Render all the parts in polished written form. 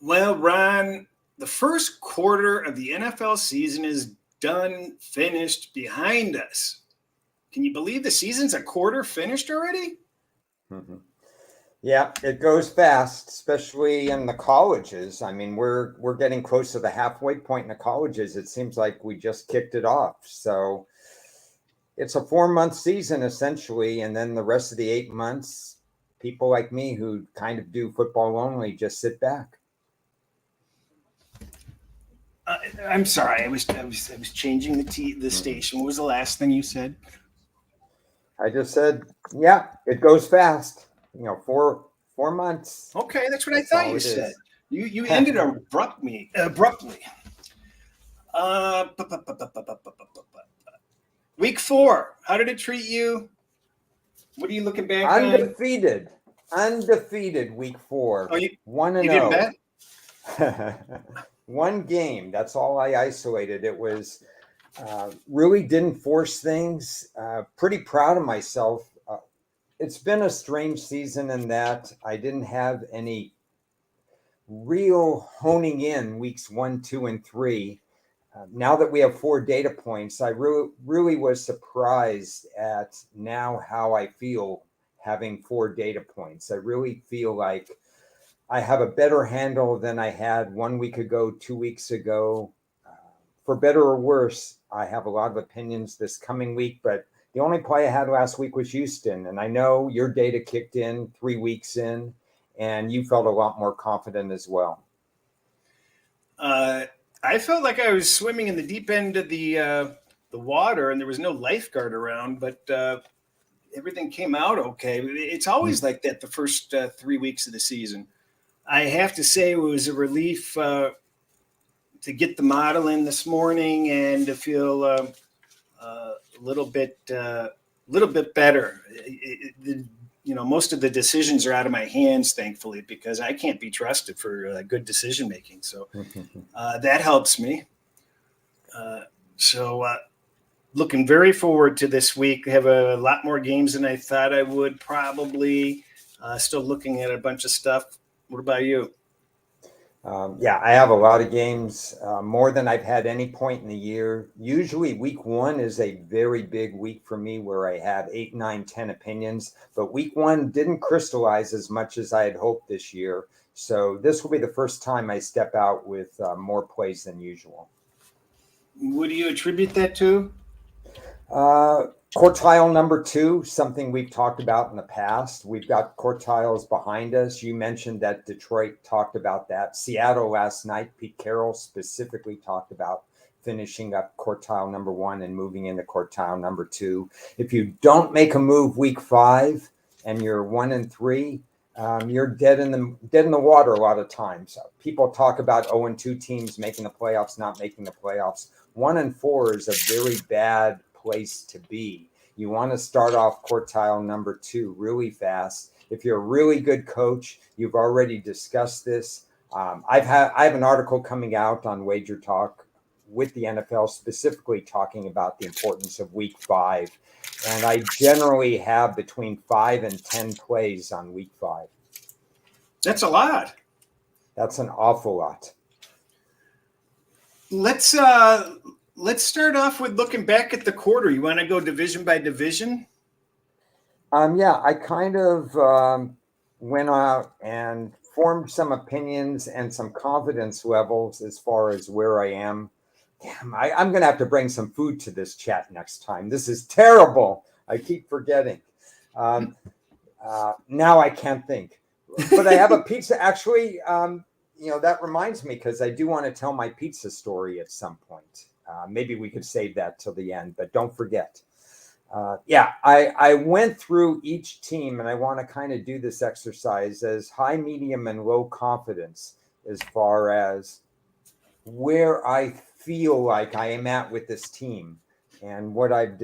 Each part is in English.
Well, Ron, the first quarter of the NFL season is done, finished, behind us. Can you believe the season's a quarter finished already? Mhm. Yeah, it goes fast, especially in the colleges. I mean, we're getting close to the halfway point in the colleges. It seems like we just kicked it off. So it's a 4 month season essentially, and then the rest of the 8 months, people like me who kind of do football only just sit back. Uh, I'm sorry, I was changing the Mhm. station. What was the last thing you said? I just said, yeah, it goes fast. Four months. Okay, that's what I That's thought all you it said. is. You ended abruptly. Uh, bu- bu- bu- bu- bu- bu- bu- bu- bu- Week 4. How did it treat you? What are you looking back on? Undefeated, undefeated week Oh, four, you one you and didn't zero. bet? One game. That's all I isolated. It was really didn't force things. Pretty proud of myself. It's been a strange season in that I didn't have any real honing in weeks 1, 2, and 3. Now that we have 4 data points, I really was surprised at now how I feel having 4 data points. I really feel like I have a better handle than I had 1 week ago, 2 weeks ago. Uh, for better or worse, I have a lot of opinions this coming week, but the only play I had last week was Houston. And I know your data kicked in 3 weeks in, and you felt a lot more confident as well. Uh, I felt like I was swimming in the deep end of the water, and there was no lifeguard around. But everything came out okay. It's always like that the first 3 weeks of the season. I have to say it was a relief to get the model in this morning and to feel a little bit better. Most of the decisions are out of my hands, thankfully, because I can't be trusted for good decision making. So that helps me. Uh, so looking very forward to this week. I have a lot more games than I thought I would probably. Still looking at a bunch of stuff. What about you? Yeah, I have a lot of games, more than I've had any point in the year. Usually, week one is a very big week for me where I have 8, 9, 10 opinions. But week one didn't crystallize as much as I had hoped this year. So, this will be the first time I step out with more plays than usual. What do you attribute that to? Uh, Quartile number two, something we've talked about in the past. We've got quartiles behind us. You mentioned that Detroit talked about that. Seattle last night, Pete Carroll specifically talked about finishing up quartile number one and moving into quartile number two. If you don't make a move week 5 and you're 1 and 3, you're dead in the water a lot of times. People talk about 0 and 2 teams making the playoffs, not making the playoffs. 1 and 4 is a very bad place to be. You want to start off quartile number 2 really fast. If you're a really good coach, you've already discussed this. I have an article coming out on Wager Talk with the NFL, specifically talking about the importance of week 5. And I generally have between 5 and 10 plays on week 5. That's a lot. That's an awful lot. Let's uh let's start off with looking back at the quarter. You want to go division by division? Yeah, I kind of went out and formed some opinions and some confidence levels as far as where I am. Damn, I'm going to have to bring some food to this chat next time. This is terrible. I keep forgetting. Um, now I can't think. But I have a pizza. Actually, that reminds me because I do want to tell my pizza story at some point. Maybe we could save that till the end, but don't forget. Yeah, I went through each team and I want to kind of do this exercise as high, medium, and low confidence as far as where I feel like I am at with this team and what I've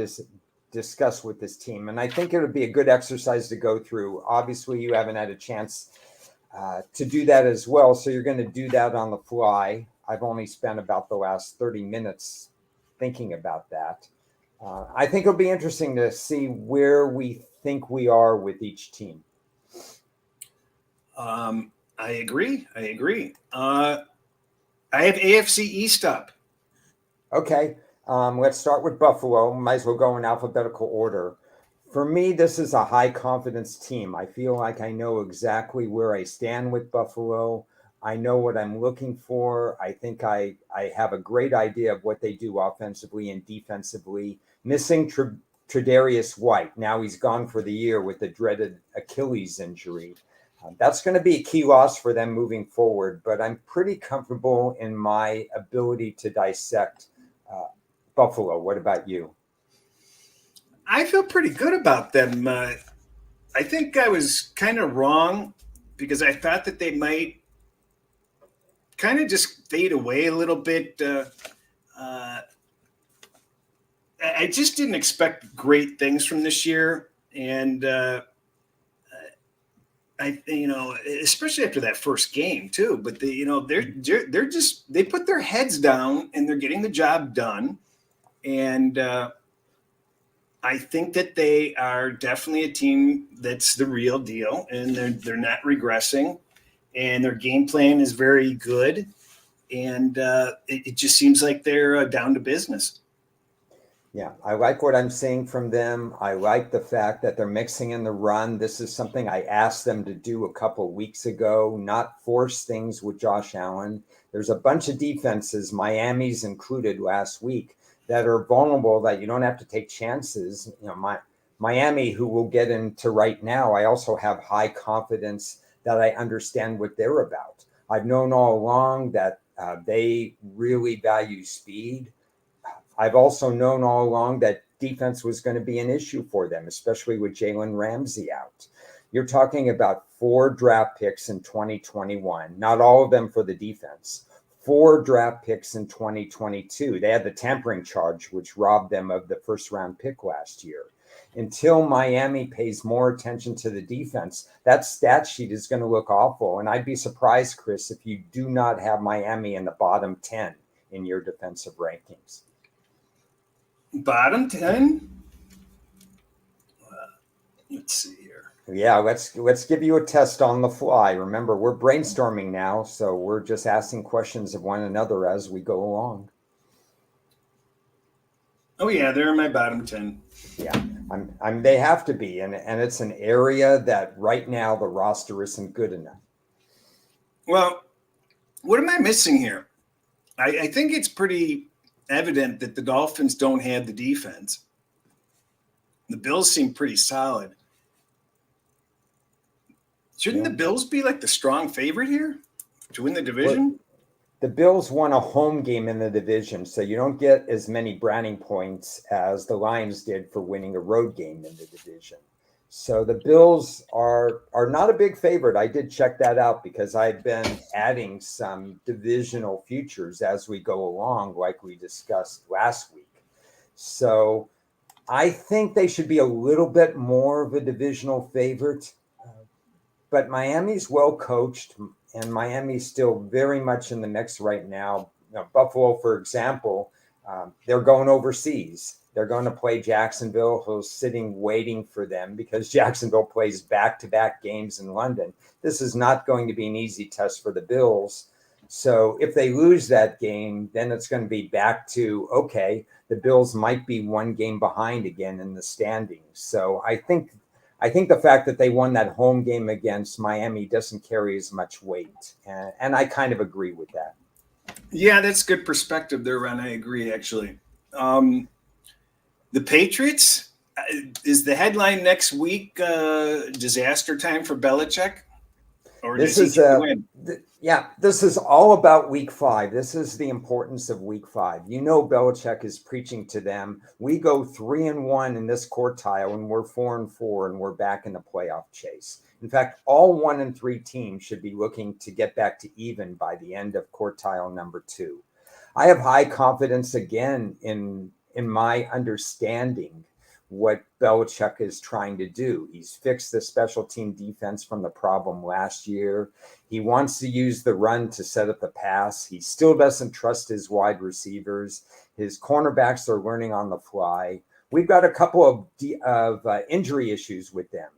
discussed with this team. And I think it would be a good exercise to go through. Obviously, you haven't had a chance to do that as well. So you're going to do that on the fly. I've only spent about the last 30 minutes thinking about that. I think it'll be interesting to see where we think we are with each team. I agree. I have AFC East up. Okay, let's start with Buffalo. Might as well go in alphabetical order. For me, this is a high confidence team. I feel like I know exactly where I stand with Buffalo. I know what I'm looking for. I think I have a great idea of what they do offensively and defensively. Missing Tre'Davious White. Now he's gone for the year with the dreaded Achilles injury. That's going to be a key loss for them moving forward, but I'm pretty comfortable in my ability to dissect Buffalo. What about you? I feel pretty good about them. I think I was kind of wrong because I thought that they might kind of just fade away a little bit. I just didn't expect great things from this year, and especially after that first game too. But they're just they put their heads down and they're getting the job done, and I think that they are definitely a team that's the real deal, and they're not regressing, and their game plan is very good, and it just seems like they're down to business. Yeah, I like what I'm seeing from them. I like the fact that they're mixing in the run. This is something I asked them to do a couple of weeks ago, not force things with Josh Allen. There's a bunch of defenses, Miami's included last week, that are vulnerable that you don't have to take chances. Miami, who we'll get into right now, I also have high confidence that I understand what they're about. I've known all along that they really value speed. I've also known all along that defense was going to be an issue for them, especially with Jalen Ramsey out. You're talking about 4 draft picks in 2021, not all of them for the defense. 4 draft picks in 2022. They had the tampering charge, which robbed them of the first round pick last year. Until Miami pays more attention to the defense, that stat sheet is going to look awful. And I'd be surprised, Cris, if you do not have Miami in the bottom 10 in your defensive rankings. Bottom 10? Let's see here. Yeah, let's give you a test on the fly. Remember, we're brainstorming now, so we're just asking questions of one another as we go along. Oh yeah, they're in my bottom 10. Yeah, they have to be, and it's an area that right now the roster isn't good enough. Well, what am I missing here? I think it's pretty evident that the Dolphins don't have the defense. The Bills seem pretty solid. Shouldn't the Bills be like the strong favorite here to win the division? Well, the Bills won a home game in the division, so you don't get as many brownie points as the Lions did for winning a road game in the division. So the Bills are not a big favorite. I did check that out because I've been adding some divisional futures as we go along, like we discussed last week. So I think they should be a little bit more of a divisional favorite. But Miami's well coached, and Miami's still very much in the mix right now. Buffalo, for example, they're going overseas. They're going to play Jacksonville, who's sitting waiting for them because Jacksonville plays back-to-back games in London. This is not going to be an easy test for the Bills. So if they lose that game, then it's going to be back to, okay, the Bills might be one game behind again in the standings. So I think the fact that they won that home game against Miami doesn't carry as much weight. And I kind of agree with that. Yeah, that's good perspective there, Ron. I agree, actually. The Patriots, is the headline next week disaster time for Belichick? Or this does he win? This is all about week 5. This is the importance of week 5. Belichick is preaching to them. We go 3-1 in this quartile, and we're 4-4, and we're back in the playoff chase. In fact, all 1 and 3 teams should be looking to get back to even by the end of quartile number 2. I have high confidence again in my understanding what Belichick is trying to do. He's fixed the special team defense from the problem last year. He wants to use the run to set up the pass. He still doesn't trust his wide receivers. His cornerbacks are learning on the fly. We've got a couple of injury issues with them.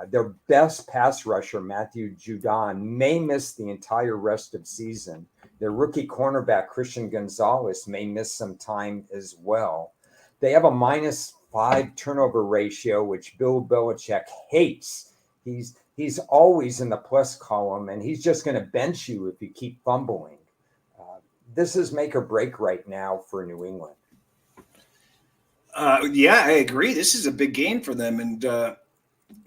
Their best pass rusher, Matthew Judon, may miss the entire rest of season. Their rookie cornerback, Christian Gonzalez, may miss some time as well. They have a -5 turnover ratio, which Bill Belichick hates. He's always in the plus column, and he's just going to bench you if you keep fumbling. This is make or break right now for New England. Yeah, I agree. This is a big game for them, and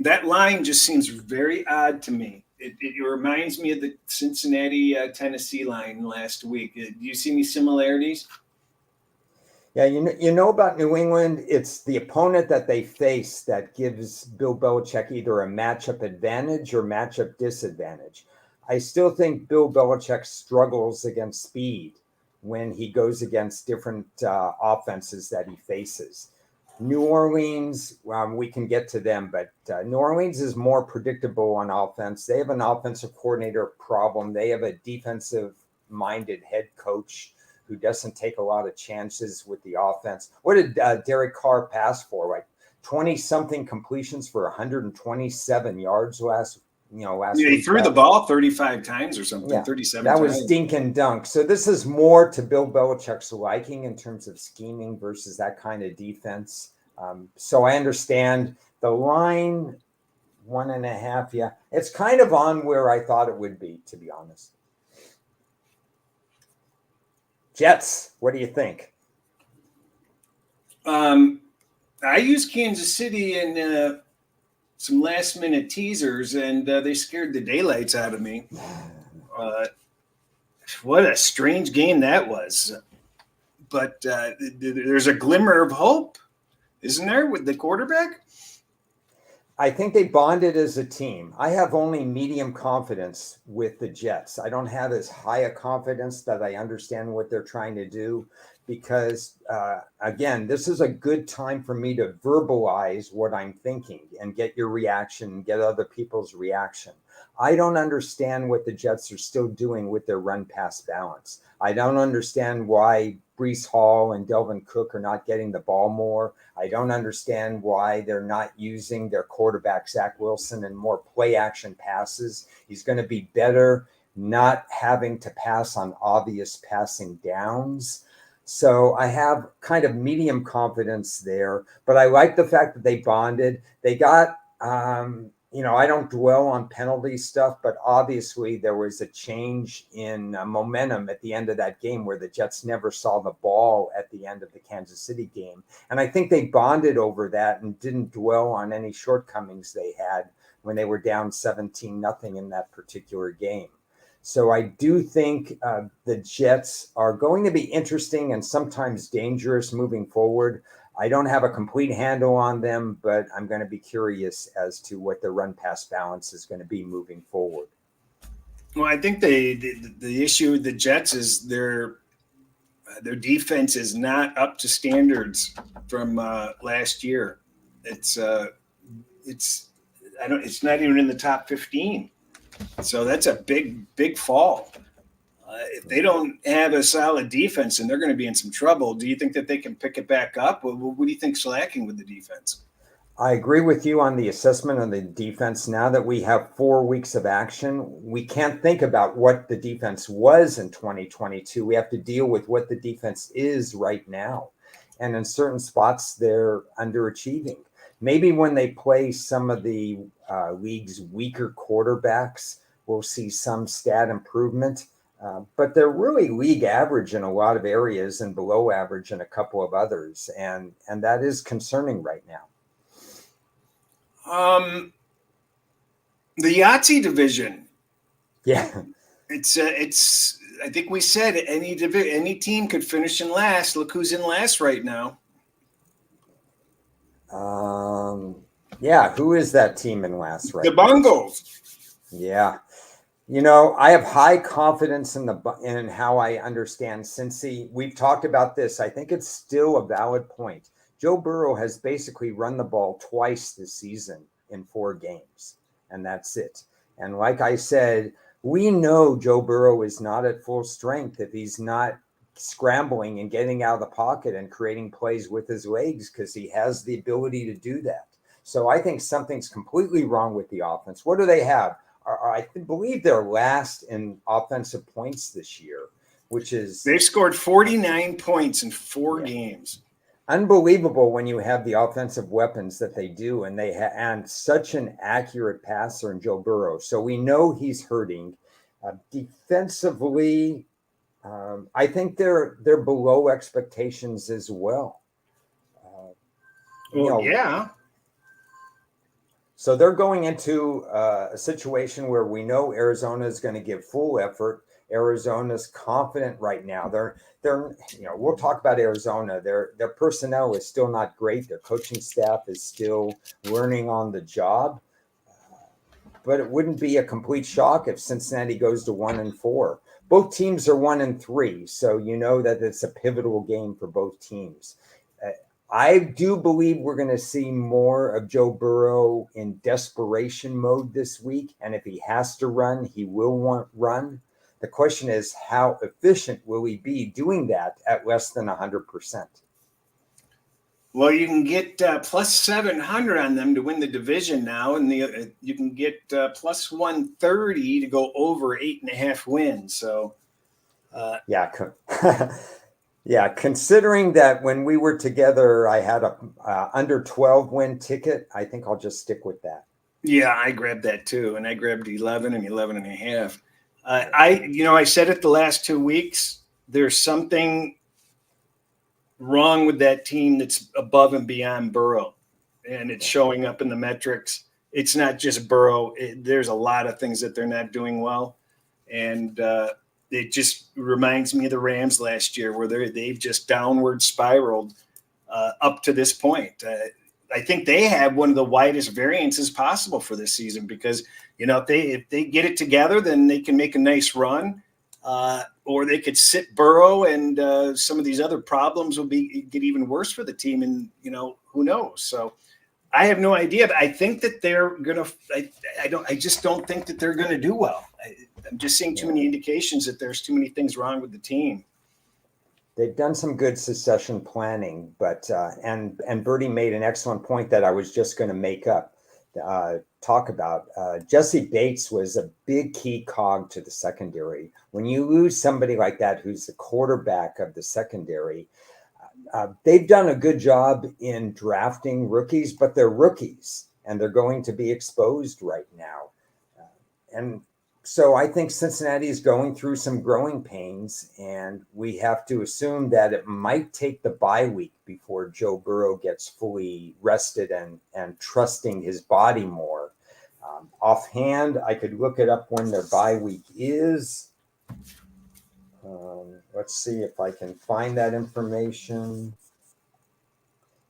that line just seems very odd to me. It reminds me of the Cincinnati Tennessee line last week. Do you see any similarities? Yeah, you know about New England, it's the opponent that they face that gives Bill Belichick either a matchup advantage or matchup disadvantage. I still think Bill Belichick struggles against speed when he goes against different offenses that he faces. New Orleans, we can get to them, but New Orleans is more predictable on offense. They have an offensive coordinator problem. They have a defensive-minded head coach who doesn't take a lot of chances with the offense. What did Derek Carr pass for? Like 20-something completions for 127 yards last Yeah, week. he threw the ball 35 times or something, Yeah, 37 that times. was dink and dunk. So this is more to Bill Belichick's liking in terms of scheming versus that kind of defense. So I understand the line 1.5. Yeah, it's kind of on where I thought it would be, to be honest. Jets, what do you think? I used Kansas City in some last-minute teasers, and they scared the daylights out of me. What a strange game that was. But there's a glimmer of hope, isn't there, with the quarterback? I think they bonded as a team. I have only medium confidence with the Jets. I don't have as high a confidence that I understand what they're trying to do because, again, this is a good time for me to verbalize what I'm thinking and get your reaction, get other people's reaction. I don't understand what the Jets are still doing with their run-pass balance. I don't understand why Breece Hall and Delvin Cook are not getting the ball more. I don't understand why they're not using their quarterback, Zach Wilson, in more play-action passes. He's going to be better not having to pass on obvious passing downs. So I have kind of medium confidence there, but I like the fact that they bonded. They got, I don't dwell on penalty stuff, but obviously there was a change in momentum at the end of that game where the Jets never saw the ball at the end of the Kansas City game. And I think they bonded over that and didn't dwell on any shortcomings they had when they were down 17-0 in that particular game. So I do think the Jets are going to be interesting and sometimes dangerous moving forward. I don't have a complete handle on them, but I'm going to be curious as to what the run-pass balance is going to be moving forward. Well, I think the issue with the Jets is their defense is not up to standards from last year. It's not even in the top 15. So that's a big fall. If they don't have a solid defense, and they're going to be in some trouble, do you think that they can pick it back up? What do you think's lacking with the defense? I agree with you on the assessment of the defense. Now that we have 4 weeks of action, we can't think about what the defense was in 2022. We have to deal with what the defense is right now. And in certain spots, they're underachieving. Maybe when they play some of the league's weaker quarterbacks, we'll see some stat improvement. But they're really league average in a lot of areas and below average in a couple of others. And that is concerning right now. The Yahtzee division. Yeah. It's I think we said any team could finish in last. Look who's in last right now. Yeah, who is that team in last right The Bungles. Yeah. I have high confidence in how I understand Cincy. We've talked about this. I think it's still a valid point. Joe Burrow has basically run the ball twice this season in 4 games, and that's it. And like I said, we know Joe Burrow is not at full strength if he's not scrambling and getting out of the pocket and creating plays with his legs because he has the ability to do that. So I think something's completely wrong with the offense. What do they have? I believe they're last in offensive points this year, which is they've scored 49 points in 4 games. Unbelievable when you have the offensive weapons that they do, and and such an accurate passer in Joe Burrow. So we know he's hurting. Defensively, I think they're below expectations as well. Yeah. So they're going into a situation where we know Arizona is going to give full effort. Arizona's confident right now. They're we'll talk about Arizona. Their personnel is still not great. Their coaching staff is still learning on the job. But it wouldn't be a complete shock if Cincinnati goes to 1-4. Both teams are 1-3, so you know that it's a pivotal game for both teams. I do believe we're going to see more of Joe Burrow in desperation mode this week. And if he has to run, he will run. The question is, how efficient will he be doing that at less than 100%? Well, you can get plus 700 on them to win the division now. And you can get plus 130 to go over 8.5 wins. So, yeah. Yeah, considering that when we were together, I had a under 12 win ticket, I think I'll just stick with that. Yeah, I grabbed that too, and I grabbed 11 and 11.5. I said it the last 2 weeks. There's something wrong with that team that's above and beyond Burrow, and it's showing up in the metrics. It's not just Burrow. There's a lot of things that they're not doing well, and it just reminds me of the Rams last year, where they've just downward spiraled up to this point. I think they have one of the widest variances possible for this season because, if they get it together, then they can make a nice run, or they could sit Burrow, and some of these other problems will get even worse for the team. And who knows? So I have no idea, but I think that they're gonna. I just don't think that they're gonna do well. I'm just seeing too many indications that there's too many things wrong with the team. They've done some good succession planning, but and Bertie made an excellent point that I was just going to talk about. Jesse Bates was a big key cog to the secondary. When you lose somebody like that, who's the quarterback of the secondary, they've done a good job in drafting rookies, but they're rookies and they're going to be exposed right now. And so I think Cincinnati is going through some growing pains, and we have to assume that it might take the bye week before Joe Burrow gets fully rested and trusting his body more. Offhand, I could look it up when their bye week is. Let's see if I can find that information.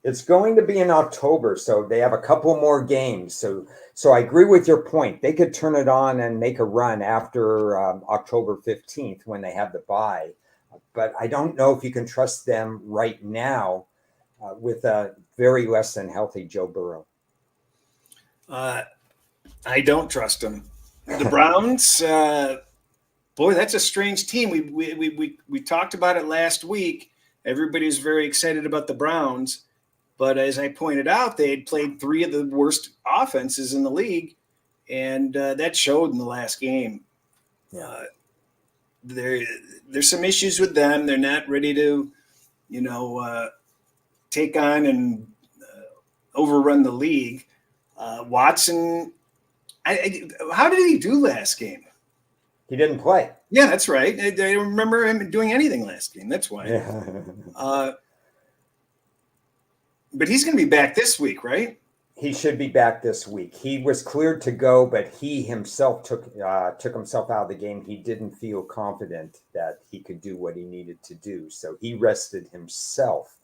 It's going to be in October, so they have a couple more games. So I agree with your point. They could turn it on and make a run after October 15th when they have the bye. But I don't know if you can trust them right now with a very less than healthy Joe Burrow. I don't trust them. The Browns, boy, that's a strange team. We talked about it last week. Everybody was very excited about the Browns. But as I pointed out, they had played 3 of the worst offenses in the league, and that showed in the last game. There's some issues with them. They're not ready to, take on and overrun the league. Watson, how did he do last game? He didn't play. Yeah, that's right. I don't remember him doing anything last game. That's why. Yeah. But he's going to be back this week, right? He should be back this week. He was cleared to go, but he himself took himself out of the game. He didn't feel confident that he could do what he needed to do, so he rested himself.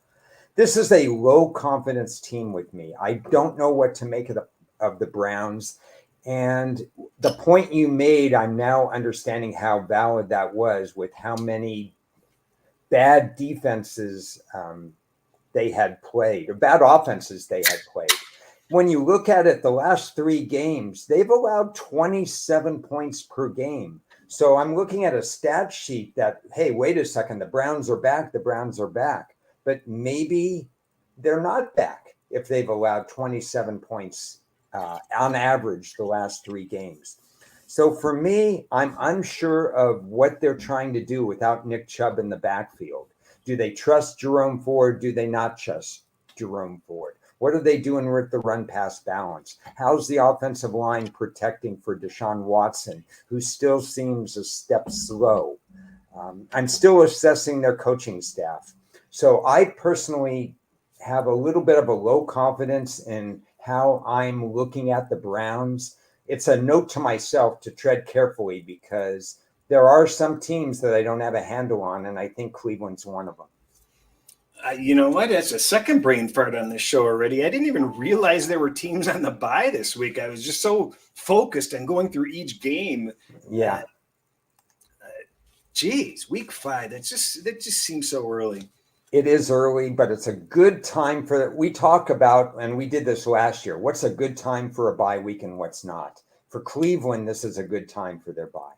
This is a low confidence team with me. I don't know what to make of the Browns. And the point you made, I'm now understanding how valid that was with how many bad defenses they had played, or bad offenses they had played. When you look at it, the last 3 games, they've allowed 27 points per game. So I'm looking at a stat sheet that, hey, wait a second, the Browns are back. But maybe they're not back. if they've allowed 27 points on average the last 3 games. So for me, I'm unsure of what they're trying to do without Nick Chubb in the backfield. Do they trust Jerome Ford? Do they not trust Jerome Ford? What are they doing with the run-pass balance? How's the offensive line protecting for Deshaun Watson, who still seems a step slow? I'm still assessing their coaching staff. So I personally have a little bit of a low confidence in how I'm looking at the Browns. It's a note to myself to tread carefully because there are some teams that I don't have a handle on, and I think Cleveland's one of them. You know what? That's a second brain fart on this show already. I didn't even realize there were teams on the bye this week. I was just so focused on going through each game. Yeah. Geez, week 5. That just seems so early. It is early, but it's a good time for. We talk about, and we did this last year. What's a good time for a bye week and what's not? For Cleveland, this is a good time for their bye.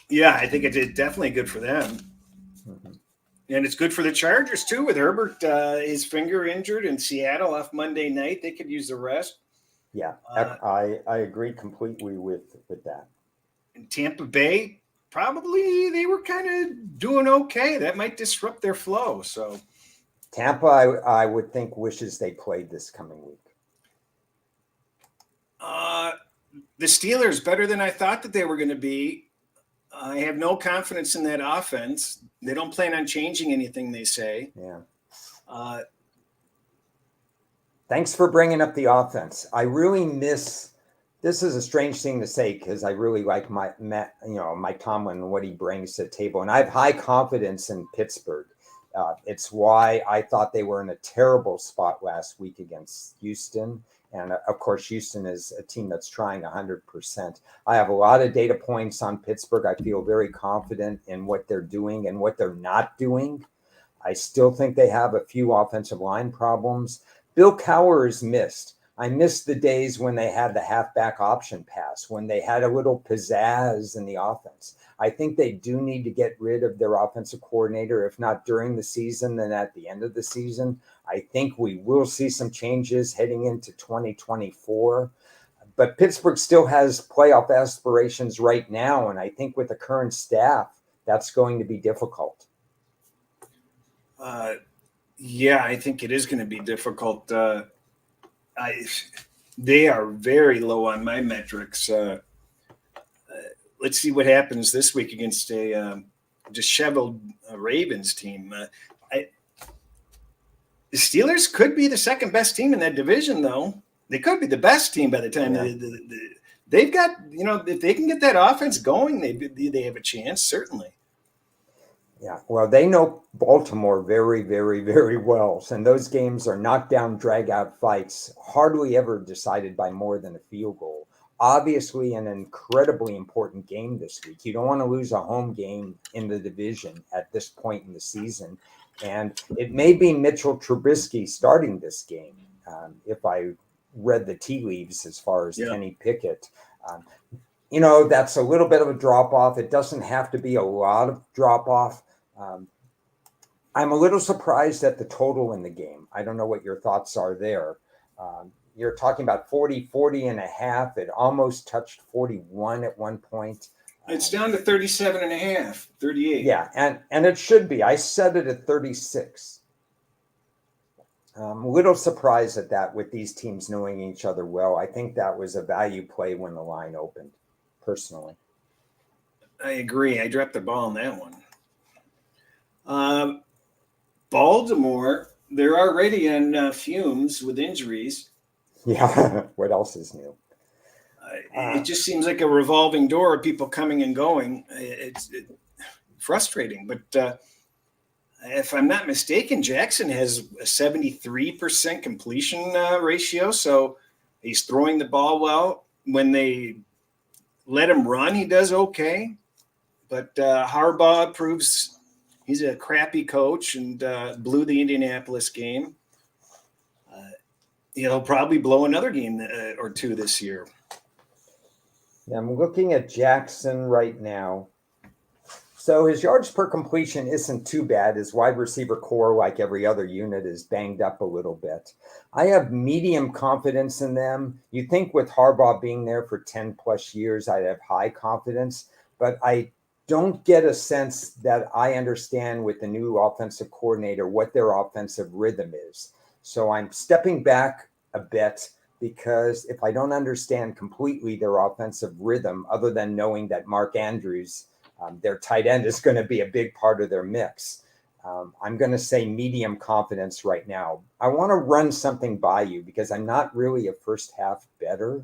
Yeah, I think it's definitely good for them. Mm-hmm. And it's good for the Chargers, too, with Herbert, his finger injured in Seattle off Monday night. They could use the rest. Yeah, I agree completely with that. In Tampa Bay, probably they were kind of doing okay. That might disrupt their flow. So Tampa, I would think, wishes they played this coming week. The Steelers, better than I thought that they were going to be. I have no confidence in that offense. They don't plan on changing anything, they say. Yeah. Thanks for bringing up the offense. I really miss. This is a strange thing to say because I really like Mike Tomlin and what he brings to the table, and I have high confidence in Pittsburgh. It's why I thought they were in a terrible spot last week against Houston. And of course, Houston is a team that's trying 100%. I have a lot of data points on Pittsburgh. I feel very confident in what they're doing and what they're not doing. I still think they have a few offensive line problems. Bill Cowher is missed. I miss the days when they had the halfback option pass, when they had a little pizzazz in the offense. I think they do need to get rid of their offensive coordinator, if not during the season, then at the end of the season. I think we will see some changes heading into 2024. But Pittsburgh still has playoff aspirations right now, and I think with the current staff, that's going to be difficult. Yeah, I think it is going to be difficult. They are very low on my metrics. Let's see what happens this week against a disheveled Ravens team. The Steelers could be the second best team in that division, though. They could be the best team by the time they've got, if they can get that offense going, they have a chance, certainly. Yeah, well, they know Baltimore very, very, very well. And those games are knockdown, drag-out fights, hardly ever decided by more than a field goal. Obviously, an incredibly important game this week. You don't want to lose a home game in the division at this point in the season. And it may be Mitchell Trubisky starting this game, if I read the tea leaves as far as Kenny Pickett. That's a little bit of a drop-off. It doesn't have to be a lot of drop-off. I'm a little surprised at the total in the game. I don't know what your thoughts are there. You're talking about 40 and a half. It almost touched 41 at one point. It's down to 37 and a half, 38. Yeah, and it should be. I set it at 36. I'm a little surprised at that with these teams knowing each other well. I think that was a value play when the line opened, personally. I agree. I dropped the ball on that one. Baltimore, they're already on fumes with injuries. Yeah, what else is new? It just seems like a revolving door of people coming and going. It's frustrating, but if I'm not mistaken, Jackson has a 73% completion ratio, so he's throwing the ball well. When they let him run, he does okay, but Harbaugh proves he's a crappy coach and blew the Indianapolis game. He'll probably blow another game or two this year. Yeah, I'm looking at Jackson right now. So his yards per completion isn't too bad. His wide receiver core, like every other unit, is banged up a little bit. I have medium confidence in them. You think with Harbaugh being there for 10 plus years, I'd have high confidence, but I don't get a sense that I understand with the new offensive coordinator what their offensive rhythm is. So I'm stepping back a bit because if I don't understand completely their offensive rhythm, other than knowing that Mark Andrews, their tight end, is going to be a big part of their mix, I'm going to say medium confidence right now. I want to run something by you because I'm not really a first half bettor,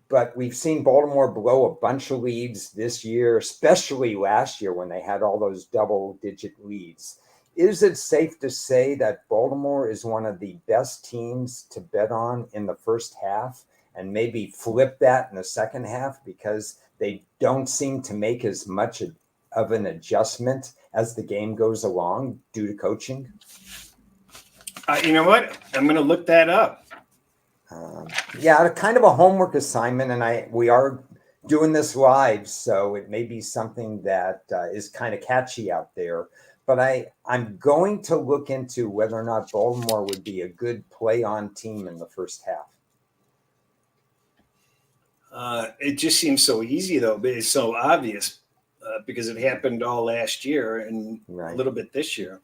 but we've seen Baltimore blow a bunch of leads this year, especially last year when they had all those double-digit leads. Is it safe to say that Baltimore is one of the best teams to bet on in the first half and maybe flip that in the second half because they don't seem to make as much of an adjustment as the game goes along due to coaching? You know what? I'm going to look that up. Yeah, kind of a homework assignment, and we are doing this live, so it may be something that is kind of catchy out there. But I'm going to look into whether or not Baltimore would be a good play-on team in the first half. It just seems so easy, though, but it's so obvious because it happened all last year and a little bit this year.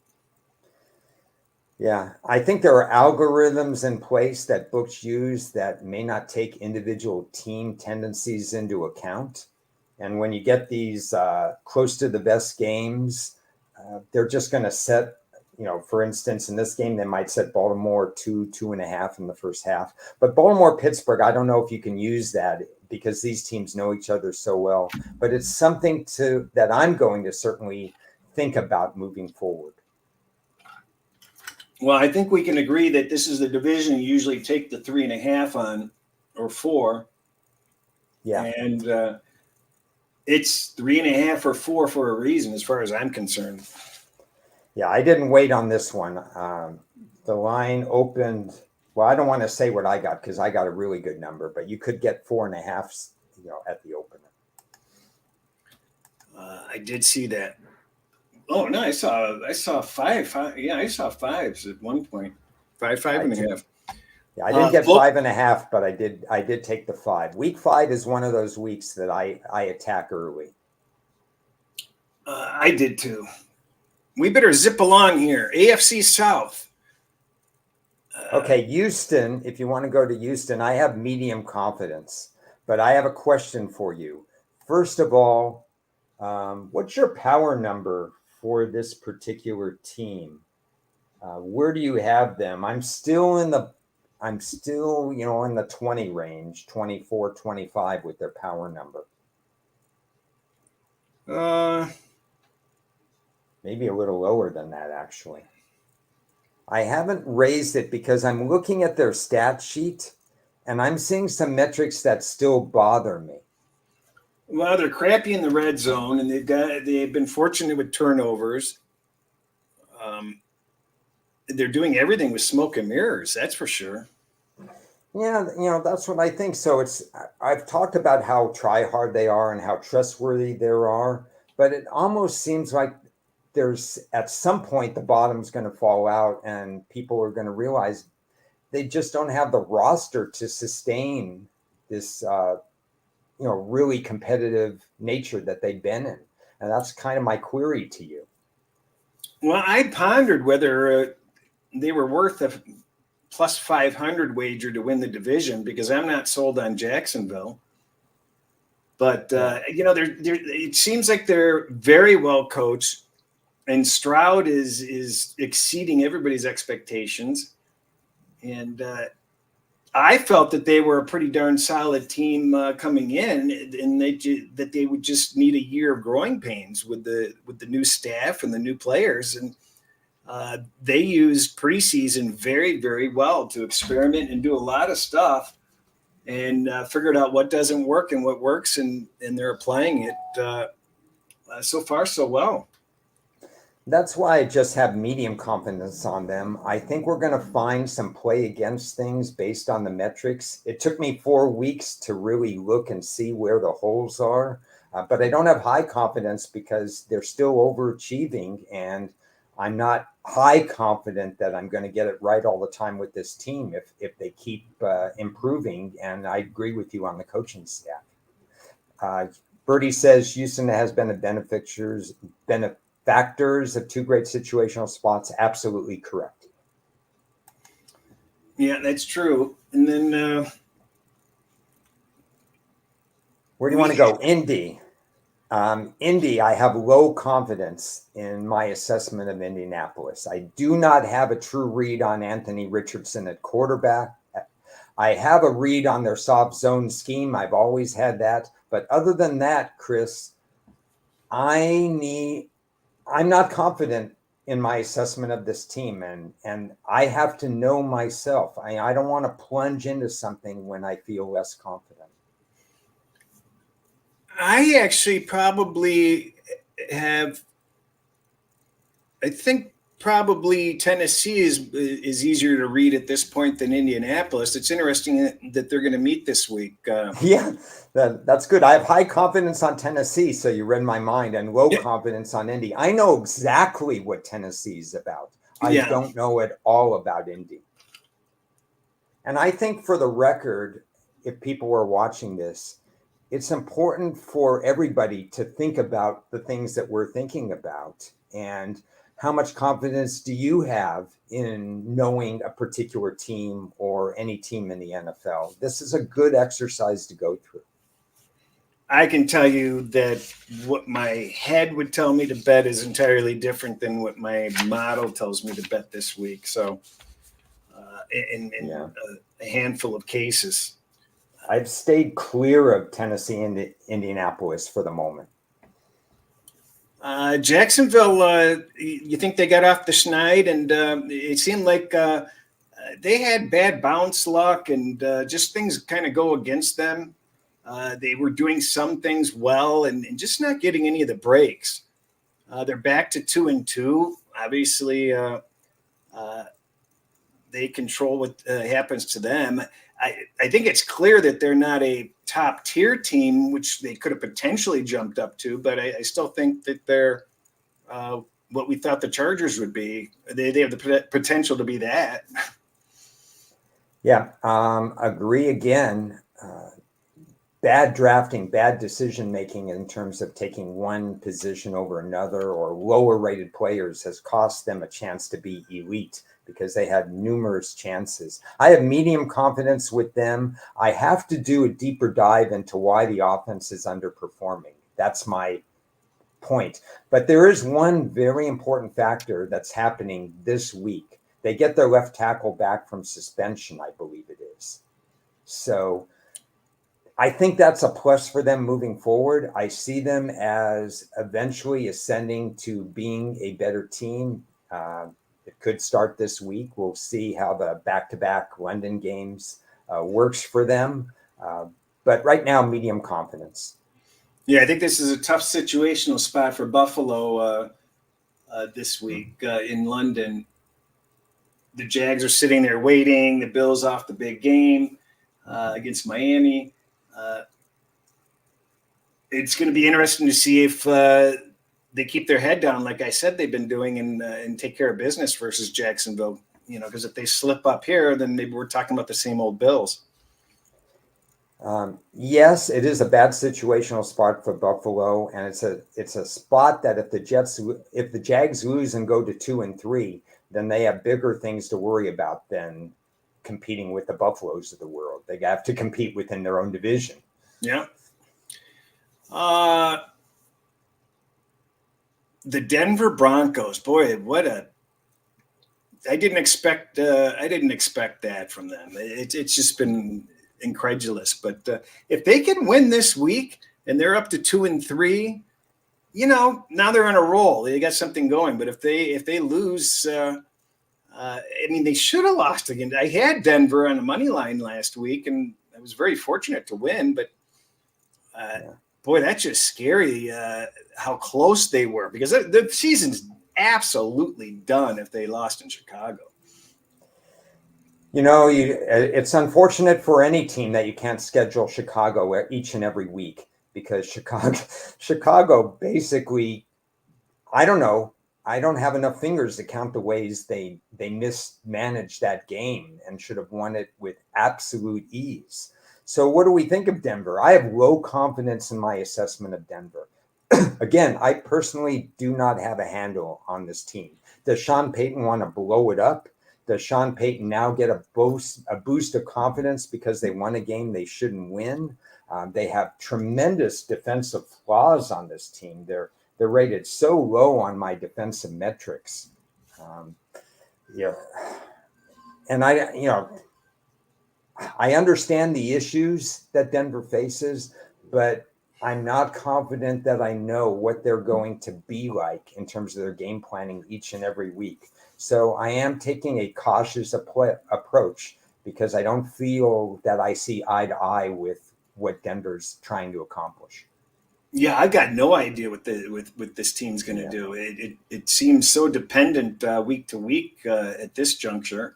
Yeah, I think there are algorithms in place that books use that may not take individual team tendencies into account. And when you get these close to the best games, they're just going to set, for instance, in this game, they might set Baltimore 2.5 in the first half. But Baltimore-Pittsburgh, I don't know if you can use that because these teams know each other so well. But it's something that I'm going to certainly think about moving forward. Well, I think we can agree that this is the division you usually take the 3.5 on or 4. Yeah. And it's 3.5 or 4 for a reason, as far as I'm concerned. Yeah, I didn't wait on this one. The line opened. Well, I don't want to say what I got because I got a really good number, but you could get 4.5, at the opener. I did see that. Oh no, I saw 5. Yeah, I saw 5s at one point. 5.5. Yeah, I didn't get 5.5, but I did take the 5. Week 5 is one of those weeks that I attack early. I did too. We better zip along here. AFC South. Okay, Houston, if you want to go to Houston, I have medium confidence, but I have a question for you. First of all, what's your power number for this particular team? Where do you have them? I'm still in the 20 range, 24, 25 with their power number. Maybe a little lower than that, actually. I haven't raised it because I'm looking at their stat sheet and I'm seeing some metrics that still bother me. Well, they're crappy in the red zone, and they've been fortunate with turnovers. They're doing everything with smoke and mirrors, that's for sure. Yeah, that's what I think. So I've talked about how try-hard they are and how trustworthy they are, but it almost seems like there's at some point the bottom's going to fall out and people are going to realize they just don't have the roster to sustain this really competitive nature that they've been in. And that's kind of my query to you. Well, I pondered whether they were worth a plus 500 wager to win the division because I'm not sold on Jacksonville. But, it seems like they're very well coached, and Stroud is exceeding everybody's expectations. And I felt that they were a pretty darn solid team coming in, and that they would just need a year of growing pains with the new staff and the new players. And they used preseason very, very well to experiment and do a lot of stuff, and figured out what doesn't work and what works, and they're applying it so far so well. That's why I just have medium confidence on them. I think we're going to find some play against things based on the metrics. It took me 4 weeks to really look and see where the holes are, but I don't have high confidence because they're still overachieving, and I'm not high confident that I'm going to get it right all the time with this team if they keep improving. And I agree with you on the coaching staff. Bertie says Houston has been a factors of two great situational spots. Absolutely correct. Yeah, that's true. And then where do you want to go? Indy. Indy, I have low confidence in my assessment of Indianapolis. I do not have a true read on Anthony Richardson at quarterback. I have a read on their soft zone scheme. I've always had that. But other than that, Cris, I'm not confident in my assessment of this team, and I have to know myself. I don't want to plunge into something when I feel less confident. I actually probably have. I think probably Tennessee is easier to read at this point than Indianapolis. It's interesting that they're going to meet this week. Yeah, that's good. I have high confidence on Tennessee, so you read my mind, and low confidence on Indy. I know exactly what Tennessee is about. I don't know at all about Indy. And I think for the record, if people are watching this, it's important for everybody to think about the things that we're thinking about. And how much confidence do you have in knowing a particular team or any team in the NFL? This is a good exercise to go through. I can tell you that what my head would tell me to bet is entirely different than what my model tells me to bet this week. So in a handful of cases. I've stayed clear of Tennessee and Indianapolis for the moment. Jacksonville, you think they got off the schneid, and it seemed like they had bad bounce luck and just things kind of go against them. They were doing some things well and just not getting any of the breaks. They're back to 2-2. Obviously, they control what happens to them. I think it's clear that they're not a top tier team, which they could have potentially jumped up to, but I still think that they're what we thought the Chargers would be. They have the potential to be that. Yeah, agree again. Bad drafting, bad decision making in terms of taking one position over another or lower rated players has cost them a chance to be elite because they had numerous chances. I have medium confidence with them. I have to do a deeper dive into why the offense is underperforming. That's my point. But there is one very important factor that's happening this week. They get their left tackle back from suspension, I believe it is. So I think that's a plus for them moving forward. I see them as eventually ascending to being a better team. It could start this week. We'll see how the back-to-back London games works for them. But right now, medium confidence. Yeah, I think this is a tough situational spot for Buffalo this week in London. The Jags are sitting there waiting. The Bills off the big game against Miami. It's going to be interesting to see if they keep their head down, like I said they've been doing, and take care of business versus Jacksonville. Because if they slip up here, then maybe we're talking about the same old Bills. Yes, it is a bad situational spot for Buffalo, and it's a spot that if the Jags lose and go to 2-3, then they have bigger things to worry about than competing with the Buffaloes of the world. They have to compete within their own division. Yeah. The Denver Broncos, boy, I didn't expect that from them. It's just been incredulous. But if they can win this week and they're up to 2-3, now they're on a roll. They got something going. But if they lose, they should have lost again. I had Denver on the money line last week, and I was very fortunate to win. But boy, that's just scary how close they were, because the season's absolutely done if they lost in Chicago. It's unfortunate for any team that you can't schedule Chicago each and every week, because Chicago basically, I don't know. I don't have enough fingers to count the ways they mismanaged that game and should have won it with absolute ease. So what do we think of Denver? I have low confidence in my assessment of Denver. Again, I personally do not have a handle on this team. Does Sean Payton want to blow it up? Does Sean Payton now get a boost of confidence because they won a game they shouldn't win? They have tremendous defensive flaws on this team. They're rated so low on my defensive metrics. And I understand the issues that Denver faces, but I'm not confident that I know what they're going to be like in terms of their game planning each and every week. So I am taking a cautious approach because I don't feel that I see eye to eye with what Denver's trying to accomplish. Yeah, I got no idea what this team's going to do. It seems so dependent week to week at this juncture.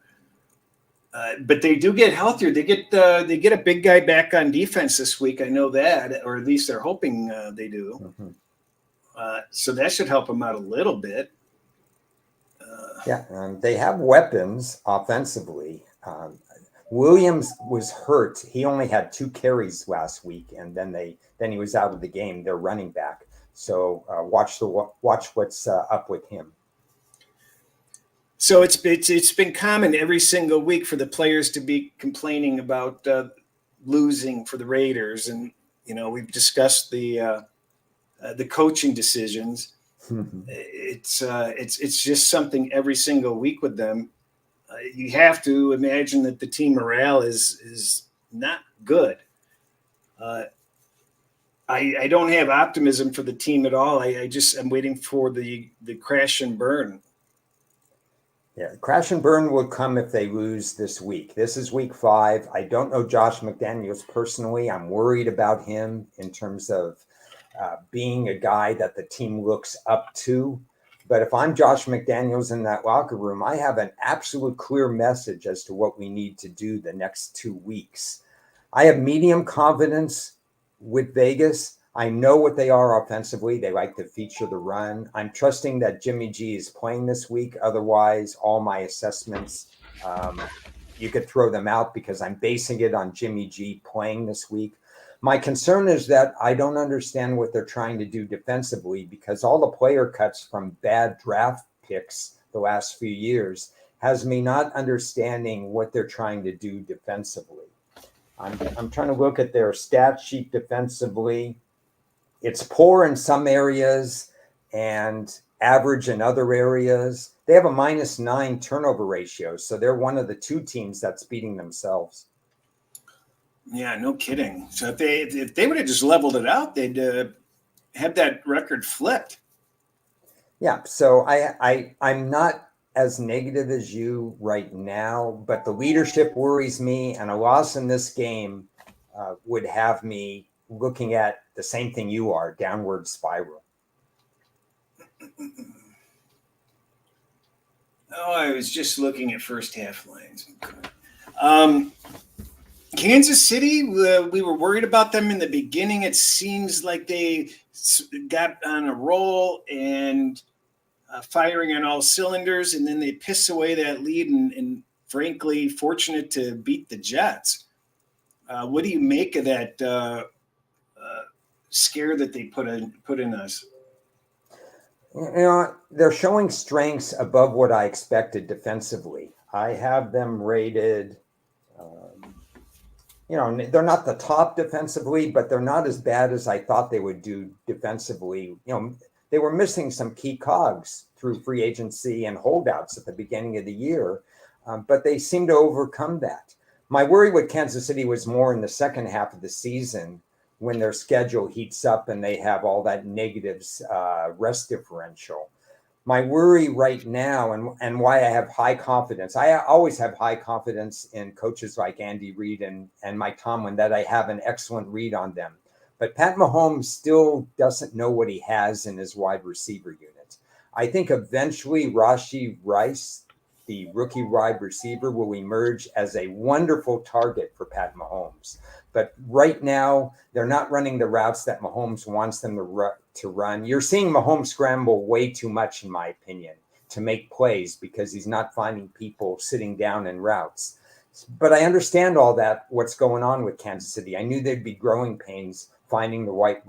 But they do get healthier. They get a big guy back on defense this week. I know that, or at least they're hoping they do. Mm-hmm. So that should help them out a little bit. They have weapons offensively. Williams was hurt. He only had 2 carries last week, and then he was out of the game. They're running back. So watch what's up with him. So it's been common every single week for the players to be complaining about losing for the Raiders, and we've discussed the coaching decisions. Mm-hmm. It's just something every single week with them. You have to imagine that the team morale is not good. I don't have optimism for the team at all. I'm waiting for the crash and burn. Yeah, crash and burn will come if they lose this week. This is week 5. I don't know Josh McDaniels personally. I'm worried about him in terms of being a guy that the team looks up to. But if I'm Josh McDaniels in that locker room, I have an absolute clear message as to what we need to do the next 2 weeks. I have medium confidence with Vegas. I know what they are offensively. They like to feature the run. I'm trusting that Jimmy G is playing this week. Otherwise, all my assessments, you could throw them out because I'm basing it on Jimmy G playing this week. My concern is that I don't understand what they're trying to do defensively, because all the player cuts from bad draft picks the last few years has me not understanding what they're trying to do defensively. I'm trying to look at their stat sheet defensively. It's poor in some areas and average in other areas. They have a -9 turnover ratio, so they're one of the 2 teams that's beating themselves. Yeah, no kidding. So if they would have just leveled it out, they'd have that record flipped. Yeah, so I'm not as negative as you right now, but the leadership worries me, and a loss in this game would have me looking at the same thing you are, downward spiral. Oh, I was just looking at first half lines. Kansas City, we were worried about them in the beginning. It seems like they got on a roll and firing on all cylinders, and then they piss away that lead and frankly, fortunate to beat the Jets. What do you make of that scare that they put in us? They're showing strengths above what I expected defensively. I have them rated, they're not the top defensively, but they're not as bad as I thought they would do defensively. They were missing some key cogs through free agency and holdouts at the beginning of the year, but they seem to overcome that. My worry with Kansas City was more in the second half of the season, when their schedule heats up and they have all that negatives rest differential. My worry right now, and why I have high confidence, I always have high confidence in coaches like Andy Reid and Mike Tomlin, that I have an excellent read on them. But Pat Mahomes still doesn't know what he has in his wide receiver unit. I think eventually Rashee Rice, the rookie wide receiver, will emerge as a wonderful target for Pat Mahomes. But right now, they're not running the routes that Mahomes wants them to run. You're seeing Mahomes scramble way too much, in my opinion, to make plays because he's not finding people sitting down in routes. But I understand all that, what's going on with Kansas City. I knew there'd be growing pains finding the right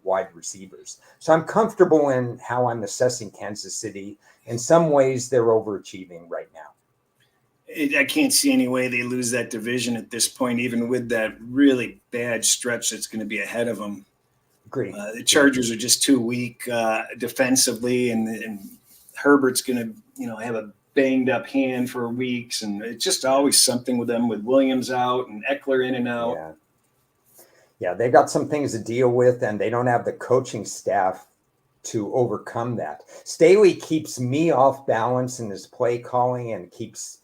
wide receivers. So I'm comfortable in how I'm assessing Kansas City. In some ways, they're overachieving right now. I can't see any way they lose that division at this point, even with that really bad stretch that's going to be ahead of them. Agree. The Chargers are just too weak defensively, and Herbert's going to, have a banged up hand for weeks, and it's just always something with them, with Williams out and Eckler in and out. Yeah, they got some things to deal with, and they don't have the coaching staff to overcome that. Staley keeps me off balance in his play calling and keeps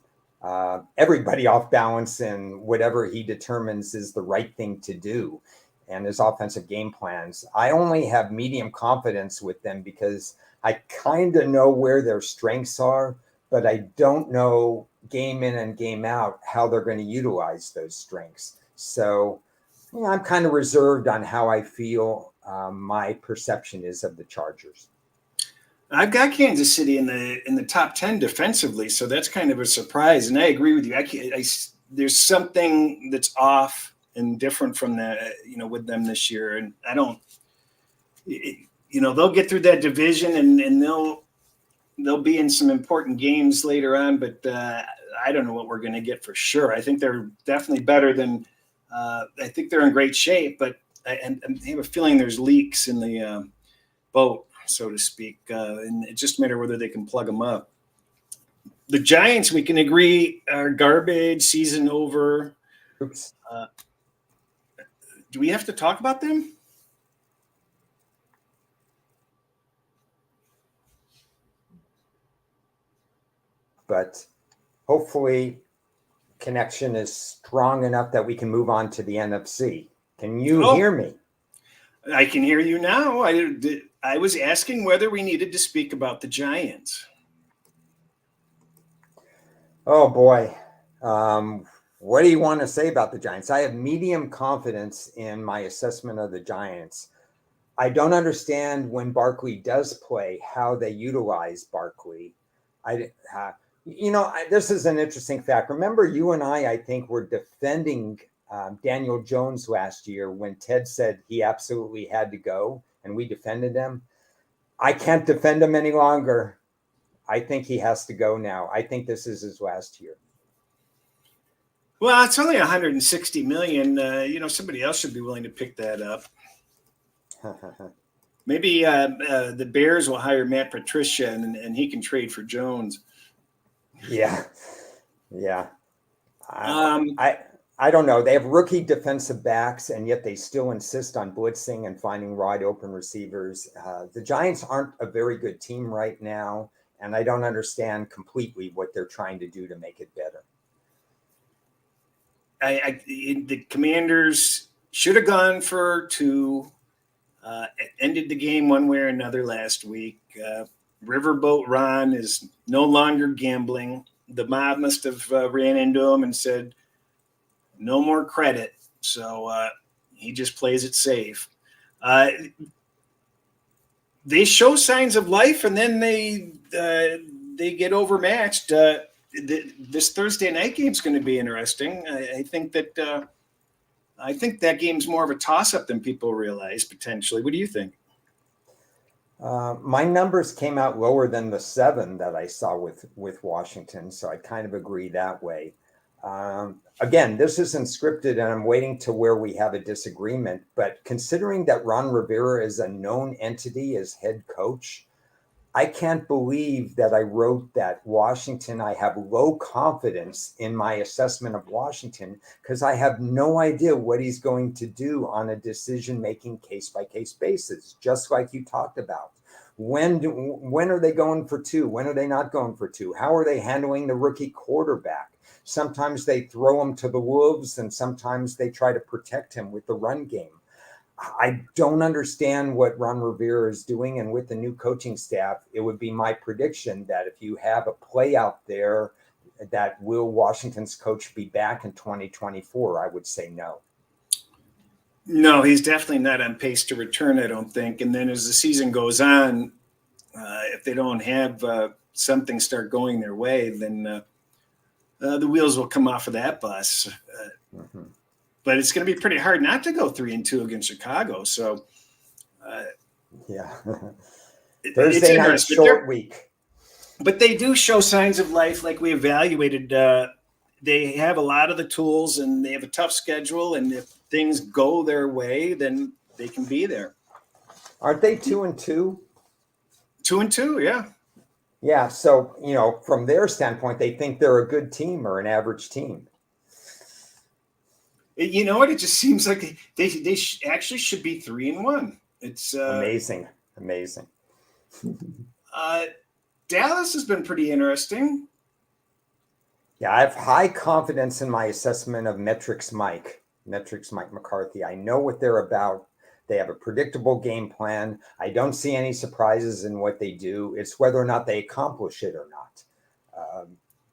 everybody off balance in whatever he determines is the right thing to do and his offensive game plans. I only have medium confidence with them because I kind of know where their strengths are, but I don't know game in and game out how they're going to utilize those strengths. So I'm kind of reserved on how I feel my perception is of the Chargers. I've got Kansas City in the top 10 defensively, so that's kind of a surprise. And I agree with you. There's something that's off and different from that, with them this year. And I don't, they'll get through that division and they'll be in some important games later on. But I don't know what we're going to get for sure. I think they're definitely better than. I think they're in great shape, but I have a feeling there's leaks in the boat, so to speak, and it just matters whether they can plug them up. The Giants, we can agree, are garbage, season over. Oops. Do we have to talk about them? But hopefully connection is strong enough that we can move on to the NFC. Can you hear me? I can hear you now. I was asking whether we needed to speak about the Giants. Oh, boy. What do you want to say about the Giants? I have medium confidence in my assessment of the Giants. I don't understand when Barkley does play, how they utilize Barkley. This is an interesting fact. Remember, you and I think, were defending Daniel Jones last year when Ted said he absolutely had to go, and we defended him. I can't defend him any longer. I think he has to go now. I think this is his last year. Well, it's only $160 million. Somebody else should be willing to pick that up. Maybe the Bears will hire Matt Patricia, and he can trade for Jones. Yeah. I don't know. They have rookie defensive backs, and yet they still insist on blitzing and finding wide open receivers. The Giants aren't a very good team right now, and I don't understand completely what they're trying to do to make it better. The Commanders should have gone for two. Ended the game one way or another last week. Riverboat Ron is no longer gambling. The mob must have ran into him and said, no more credit. So he just plays it safe. They show signs of life, and then they get overmatched. This Thursday night game is going to be interesting. I think that game's more of a toss-up than people realize, potentially. What do you think? My numbers came out lower than the 7 that I saw with Washington, so I kind of agree that way. Again, this isn't scripted, and I'm waiting to where we have a disagreement. But considering that Ron Rivera is a known entity as head coach, I can't believe that I wrote that Washington. I have low confidence in my assessment of Washington because I have no idea what he's going to do on a decision-making case-by-case basis, just like you talked about. When are they going for 2? When are they not going for 2? How are they handling the rookie quarterback? Sometimes they throw him to the wolves, and sometimes they try to protect him with the run game. I don't understand what Ron Rivera is doing. And with the new coaching staff, it would be my prediction that if you have a play out there, that will Washington's coach be back in 2024? I would say no. No, he's definitely not on pace to return, I don't think. And then as the season goes on, if they don't have something start going their way, then the wheels will come off of that bus. But it's going to be pretty hard not to go 3-2 against Chicago. So, yeah, Thursday night short week. But they do show signs of life, like we evaluated. They have a lot of the tools, and they have a tough schedule. And if things go their way, then they can be there. Aren't they 2-2? 2-2, yeah. Yeah. So, from their standpoint, they think they're a good team or an average team. You know what? It just seems like they actually should be 3-1. It's amazing. Dallas has been pretty interesting. Yeah, I have high confidence in my assessment of Metrics Mike McCarthy. I know what they're about. They have a predictable game plan. I don't see any surprises in what they do. It's whether or not they accomplish it or not.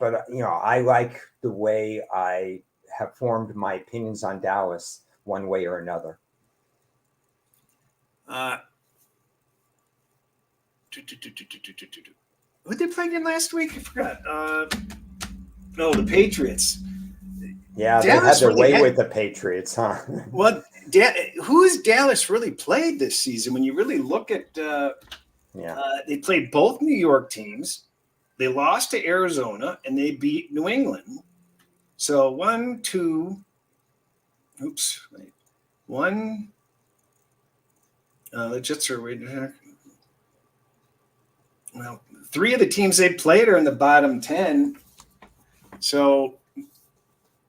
But I like the way I have formed my opinions on Dallas one way or another. Who did they play again last week? I forgot. No, the Patriots. Yeah, Dallas they had their way with the Patriots, huh? Well, who's Dallas really played this season? When you really look at, they played both New York teams. They lost to Arizona, and they beat New England. So 1, 2. Oops, wait. 1. The Jets are waiting here. Well, 3 of the teams they played are in the bottom 10. So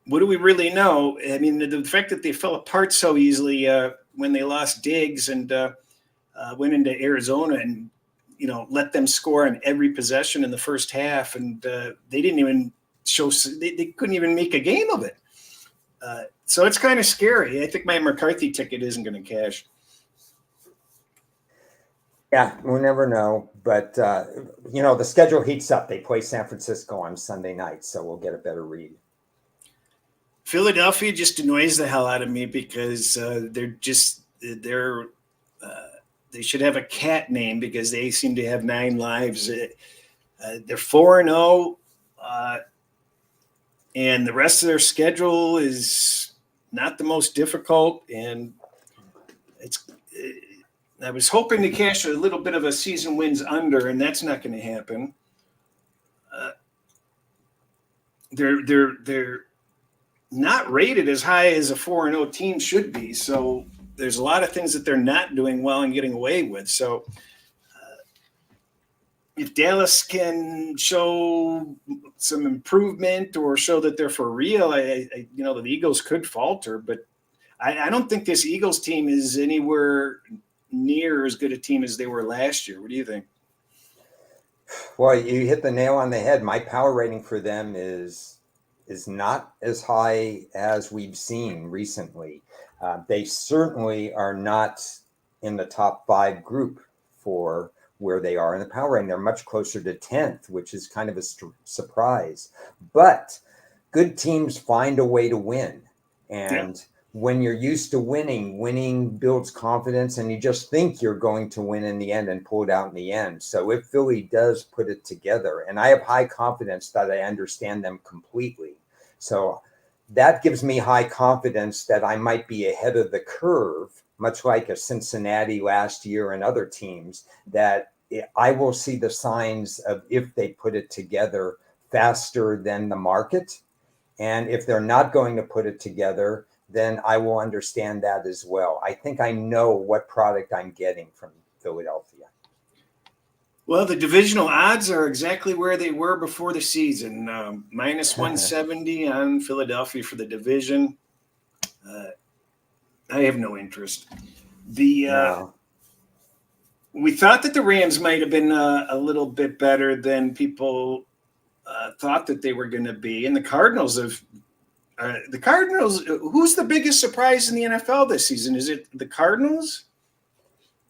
what do we really know? I mean, the fact that they fell apart so easily when they lost Diggs and went into Arizona and, let them score on every possession in the first half. And they didn't even they couldn't even make a game of it. So it's kind of scary. I think my McCarthy ticket isn't going to cash. Yeah, we'll never know. But, the schedule heats up. They play San Francisco on Sunday night, so we'll get a better read. Philadelphia just annoys the hell out of me because they should have a cat name because they seem to have 9 lives. They're 4-0, and the rest of their schedule is not the most difficult. And I was hoping to cash a little bit of a season wins under, and that's not going to happen. They're not rated as high as a 4-0 team should be. So there's a lot of things that they're not doing well and getting away with. So if Dallas can show some improvement or show that they're for real, the Eagles could falter. But I don't think this Eagles team is anywhere near as good a team as they were last year. What do you think? Well, you hit the nail on the head. My power rating for them is not as high as we've seen recently. They certainly are not in the top 5 group for where they are in the power rating. They're much closer to 10th, which is kind of a surprise. But good teams find a way to win. And when you're used to winning builds confidence, and you just think you're going to win in the end and pull it out in the end. So if Philly does put it together, and I have high confidence that I understand them completely. So that gives me high confidence that I might be ahead of the curve, much like a Cincinnati last year and other teams, that I will see the signs of if they put it together faster than the market. And if they're not going to put it together, then I will understand that as well. I think I know what product I'm getting from Philadelphia. Well, the divisional odds are exactly where they were before the season. Minus 170 on Philadelphia for the division. I have no interest. We thought that the Rams might have been a little bit better than people thought that they were going to be. And the Cardinals have The Cardinals, who's the biggest surprise in the NFL this season? Is it the Cardinals?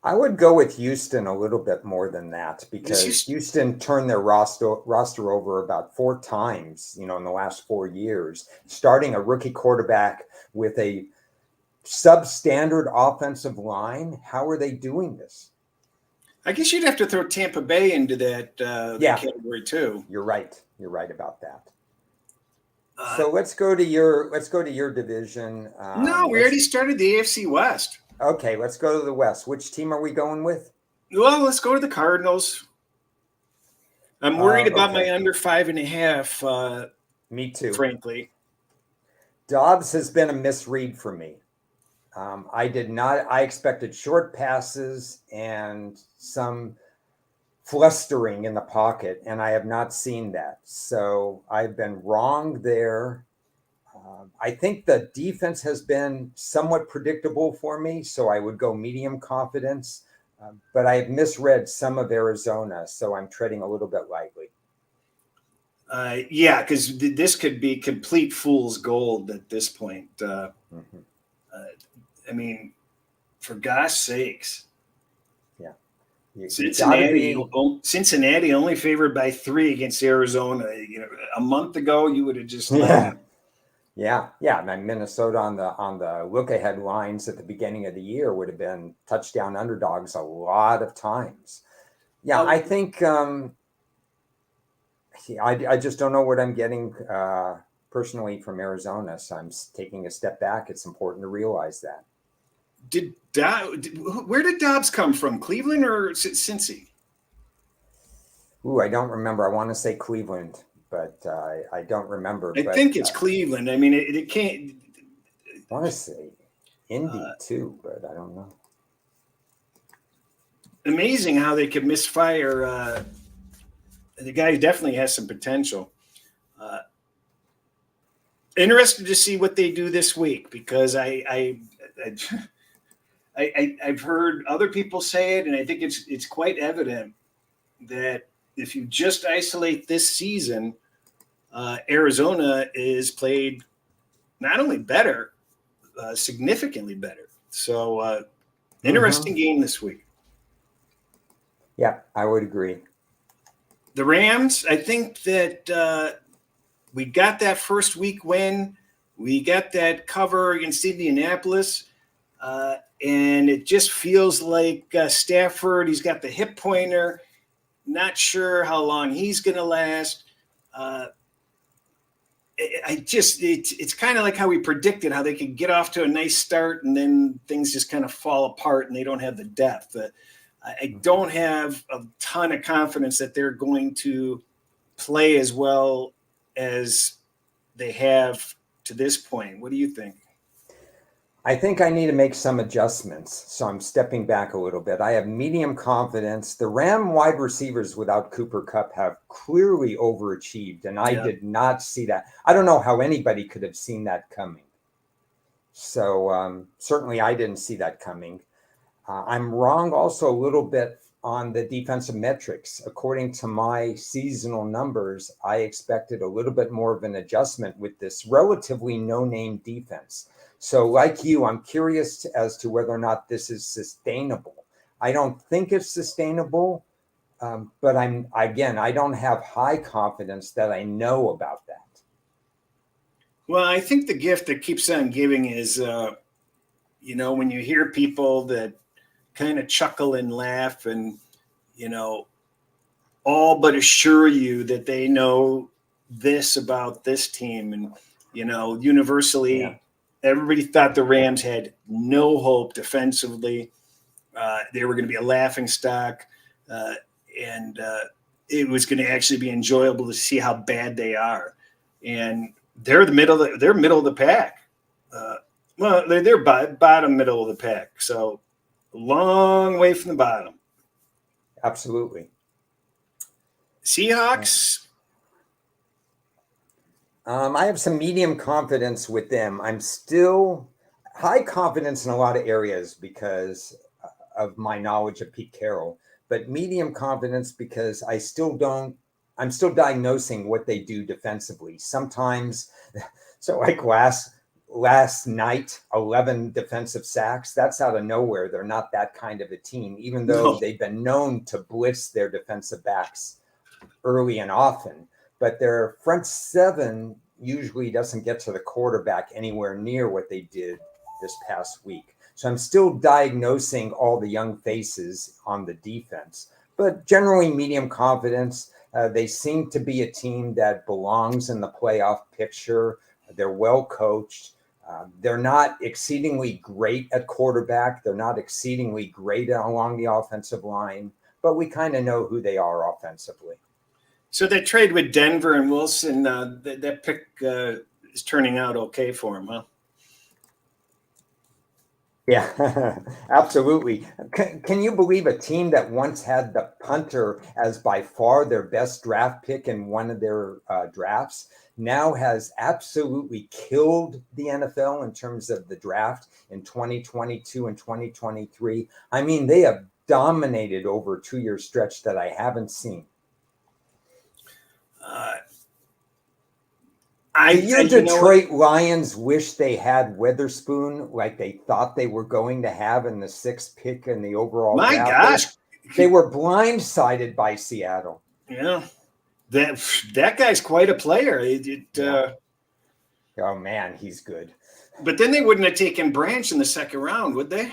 I would go with Houston a little bit more than that because Houston turned their roster over about 4 times, in the last 4 years, starting a rookie quarterback with a substandard offensive line. How are they doing this? I guess you'd have to throw Tampa Bay into that category too. You're right. You're right about that. So let's go to your division. No, we already started the AFC West. Okay, let's go to the West. Which team are we going with? Well, let's go to the Cardinals. I'm worried about my under 5.5. Me too. Frankly, Dobbs has been a misread for me. I expected short passes and some flustering in the pocket, and I have not seen that. So I've been wrong there. I think the defense has been somewhat predictable for me, so I would go medium confidence. But I have misread some of Arizona, so I'm treading a little bit lightly. Yeah, because this could be complete fool's gold at this point. I mean, for God's sakes. Yeah. Cincinnati only favored by 3 against Arizona. A month ago, you would have just Yeah. And Minnesota on the look-ahead lines at the beginning of the year would have been touchdown underdogs a lot of times. Yeah, I think I just don't know what I'm getting personally from Arizona, so I'm taking a step back. It's important to realize that. Where did Dobbs come from? Cleveland or Cincy? Ooh, I don't remember. I want to say Cleveland, but I don't remember. I think it's Cleveland. I mean, it can't. I want to say Indy too, but I don't know. Amazing how they could misfire. The guy definitely has some potential. Interested to see what they do this week because I've heard other people say it, and I think it's quite evident that if you just isolate this season, Arizona is played not only better, significantly better. So interesting game this week. Yeah, I would agree. The Rams, I think that we got that first week win. We got that cover against Indianapolis. And it just feels like Stafford, he's got the hip pointer. Not sure how long he's going to last. It's kind of like how we predicted, how they could get off to a nice start and then things just kind of fall apart and they don't have the depth. I don't have a ton of confidence that they're going to play as well as they have to this point. What do you think? I think I need to make some adjustments, so I'm stepping back a little bit. I have medium confidence. The Ram wide receivers without Cooper Kupp have clearly overachieved, and I did not see that. I don't know how anybody could have seen that coming. So certainly I didn't see that coming. I'm wrong also a little bit on the defensive metrics. According to my seasonal numbers, I expected a little bit more of an adjustment with this relatively no-name defense. So like you, I'm curious as to whether or not this is sustainable. I don't think it's sustainable, but I don't have high confidence that I know about that. Well, I think the gift that keeps on giving is, when you hear people that kind of chuckle and laugh and, all but assure you that they know this about this team. And, universally, everybody thought the Rams had no hope defensively. They were going to be a laughing stock. And it was going to actually be enjoyable to see how bad they are. And they're middle of the pack. They're bottom middle of the pack. So a long way from the bottom. Absolutely. Seahawks. I have some medium confidence with them. I'm still high confidence in a lot of areas because of my knowledge of Pete Carroll, but medium confidence because I still don't I'm still diagnosing what they do defensively. Sometimes, so like last night, 11 defensive sacks. That's out of nowhere. They're not that kind of a team, even though No. they've been known to blitz their defensive backs early and often. But their front seven usually doesn't get to the quarterback anywhere near what they did this past week. So I'm still diagnosing all the young faces on the defense, but generally medium confidence. They seem to be a team that belongs in the playoff picture. They're well coached. They're not exceedingly great at quarterback. They're not exceedingly great along the offensive line, but we kind of know who they are offensively. So that trade with Denver and Wilson, that pick is turning out okay for him, huh? Yeah, absolutely. Can you believe a team that once had the punter as by far their best draft pick in one of their drafts now has absolutely killed the NFL in terms of the draft in 2022 and 2023? I mean, they have dominated over a 2-year stretch that I haven't seen. Do your Detroit Lions wish they had Witherspoon like they thought they were going to have in the 6th pick in the overall draft? My gosh. They were blindsided by Seattle. Yeah. That guy's quite a player. Oh, man, he's good. But then they wouldn't have taken Branch in the 2nd round, would they?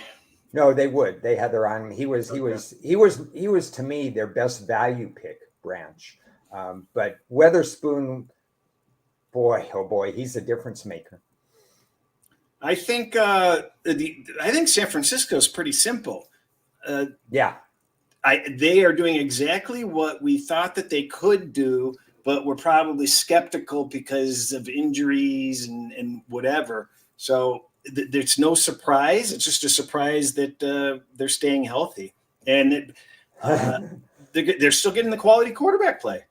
No, they would. They had their eye on him. He was to me their best value pick, Branch. But Witherspoon, boy, oh boy, he's a difference maker. I think San Francisco is pretty simple. Yeah. They are doing exactly what we thought that they could do, but we're probably skeptical because of injuries and whatever. So there's no surprise. It's just a surprise that they're staying healthy. And they're still getting the quality quarterback play.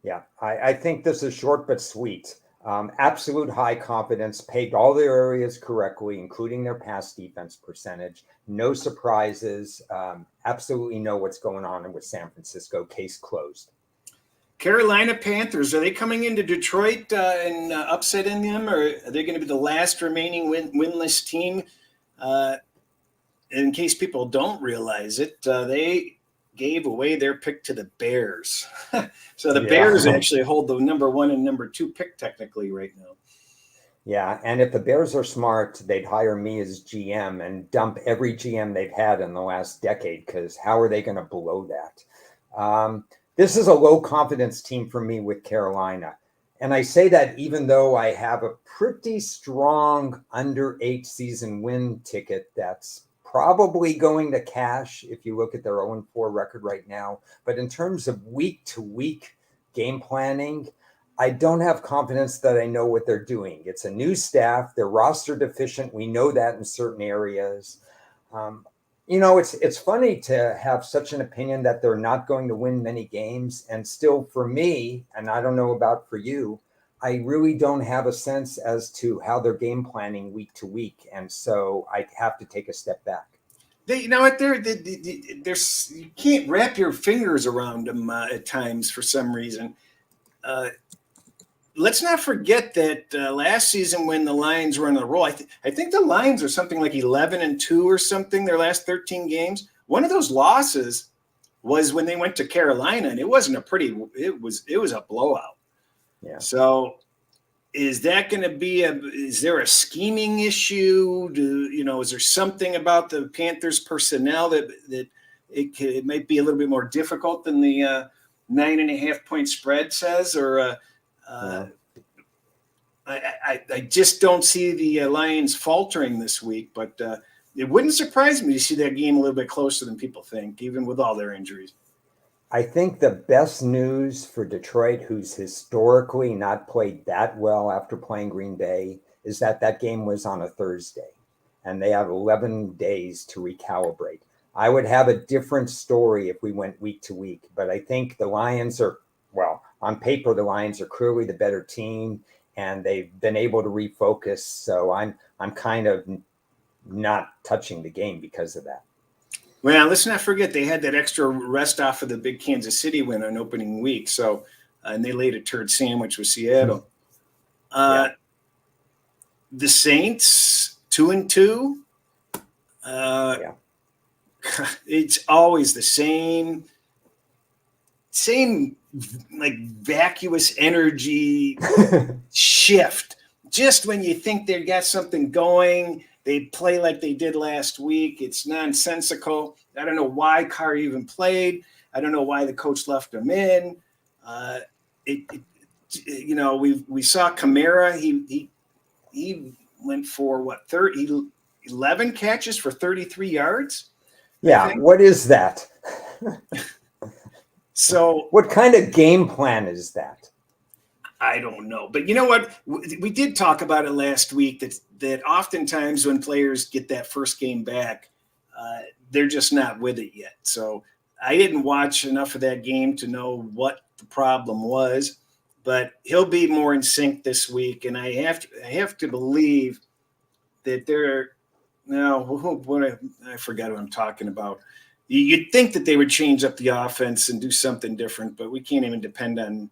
Yeah, I think this is short but sweet. Absolute high confidence, pegged all their areas correctly, including their pass defense percentage. No surprises. Absolutely know what's going on with San Francisco. Case closed. Carolina Panthers, are they coming into Detroit and upsetting them, or are they going to be the last remaining winless team? In case people don't realize it, they gave away their pick to the Bears. So the Bears actually hold the number 1 and number 2 pick technically right now. Yeah, and if the Bears are smart, they'd hire me as GM and dump every GM they've had in the last decade, because how are they going to blow that? This is a low confidence team for me with Carolina. And I say that even though I have a pretty strong under 8 season win ticket that's probably going to cash if you look at their 0-4 record right now. But in terms of week to week game planning, I don't have confidence that I know what they're doing. It's a new staff. They're roster deficient. We know that in certain areas. It's funny to have such an opinion that they're not going to win many games. And still for me, and I don't know about for you, I really don't have a sense as to how they're game planning week to week. And so I have to take a step back. You can't wrap your fingers around them at times for some reason. Let's not forget that last season when the Lions were on a roll, I think the Lions are something like 11-2 or something, their last 13 games. One of those losses was when they went to Carolina, and it was a blowout. Yeah. So is that going to be is there a scheming issue? Is there something about the Panthers personnel that it might be a little bit more difficult than the 9.5 point spread says, or I just don't see the Lions faltering this week, but it wouldn't surprise me to see that game a little bit closer than people think, even with all their injuries. I think the best news for Detroit, who's historically not played that well after playing Green Bay, is that game was on a Thursday, and they have 11 days to recalibrate. I would have a different story if we went week to week, but I think the Lions are, on paper, the Lions are clearly the better team, and they've been able to refocus. So I'm kind of not touching the game because of that. Well, let's not forget they had that extra rest off of the big Kansas City win on opening week. So, and they laid a turd sandwich with Seattle. Yeah. The Saints 2-2. It's always the same like vacuous energy shift. Just when you think they've got something going, they play like they did last week. It's nonsensical. I don't know why Carr even played. I don't know why the coach left him in. We saw Kamara. He went for 11 catches for 33 yards. Yeah. What is that? So what kind of game plan is that? I don't know. But you know what? We did talk about it last week that oftentimes when players get that first game back, they're just not with it yet. So I didn't watch enough of that game to know what the problem was, but he'll be more in sync this week. And I have to believe that I forgot what I'm talking about. You'd think that they would change up the offense and do something different, but we can't even depend on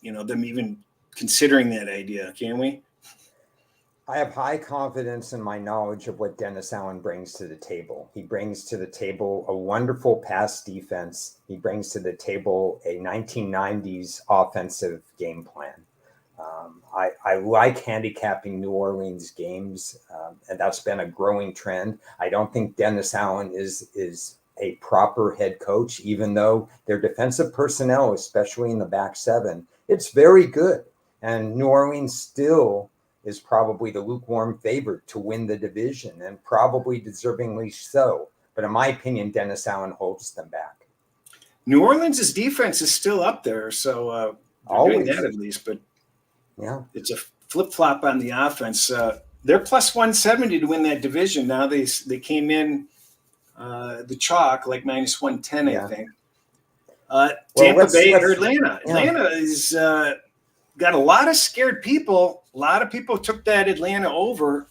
them even considering that idea, can we? I have high confidence in my knowledge of what Dennis Allen brings to the table. He brings to the table a wonderful pass defense. He brings to the table a 1990s offensive game plan. I like handicapping New Orleans games, and that's been a growing trend. I don't think Dennis Allen is a proper head coach, even though their defensive personnel, especially in the back seven, it's very good. And New Orleans still is probably the lukewarm favorite to win the division, and probably deservingly so. But in my opinion, Dennis Allen holds them back. New Orleans' defense is still up there, so they're doing that at least. But yeah, it's a flip-flop on the offense. They're plus 170 to win that division. Now they came in the chalk like minus 110, I think. Tampa Bay or Atlanta. Yeah. Atlanta is got a lot of scared people. A lot of people took that Atlanta over,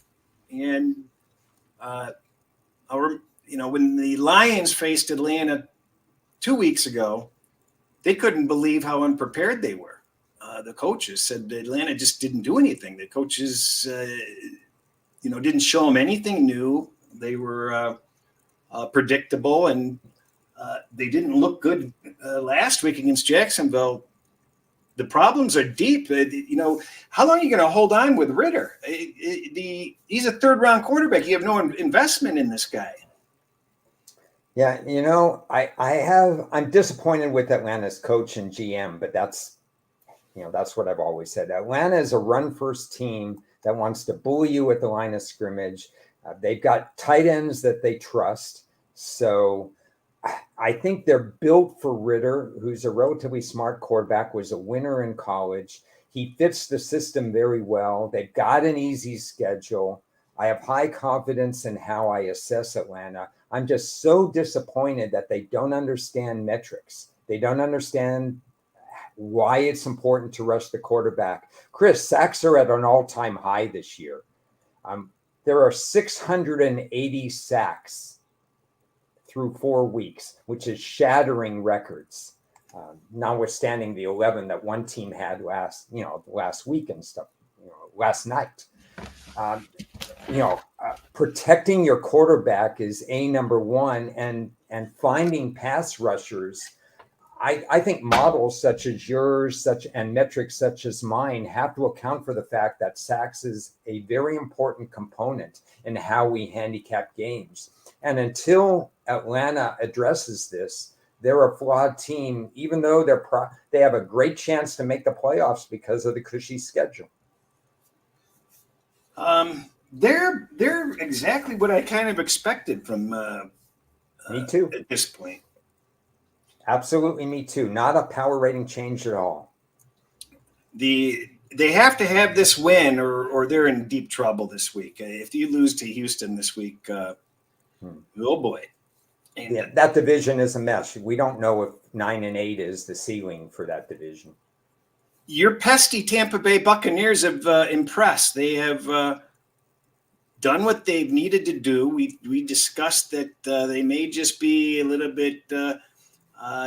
and when the Lions faced Atlanta 2 weeks ago, they couldn't believe how unprepared they were. The coaches said Atlanta just didn't do anything. The coaches, didn't show them anything new. They were predictable, and they didn't look good last week against Jacksonville. The problems are deep. How long are you going to hold on with Ritter? He's a third-round quarterback. You have no investment in this guy. Yeah, I'm disappointed with Atlanta's coach and GM, but that's what I've always said. Atlanta is a run-first team that wants to bully you at the line of scrimmage. They've got tight ends that they trust. So I think they're built for Ritter, who's a relatively smart quarterback, was a winner in college. He fits the system very well. They've got an easy schedule. I have high confidence in how I assess Atlanta. I'm just so disappointed that they don't understand metrics. They don't understand why it's important to rush the quarterback. Cris, sacks are at an all-time high this year. There are 680 sacks through 4 weeks, which is shattering records, notwithstanding the 11 that one team had last week and stuff, last night. Protecting your quarterback is number one, and finding pass rushers. I think models such as yours, and metrics such as mine have to account for the fact that sacks is a very important component in how we handicap games. And until Atlanta addresses this, they're a flawed team, even though they have a great chance to make the playoffs because of the cushy schedule. They're exactly what I kind of expected from me too at this point. Absolutely, me too. Not a power rating change at all. They have to have this win, or they're in deep trouble this week. If you lose to Houston this week, oh boy. And yeah, that division is a mess. We don't know if 9-8 is the ceiling for that division. Your pesky Tampa Bay Buccaneers have impressed. They have done what they've needed to do. We discussed that they may just be a little bit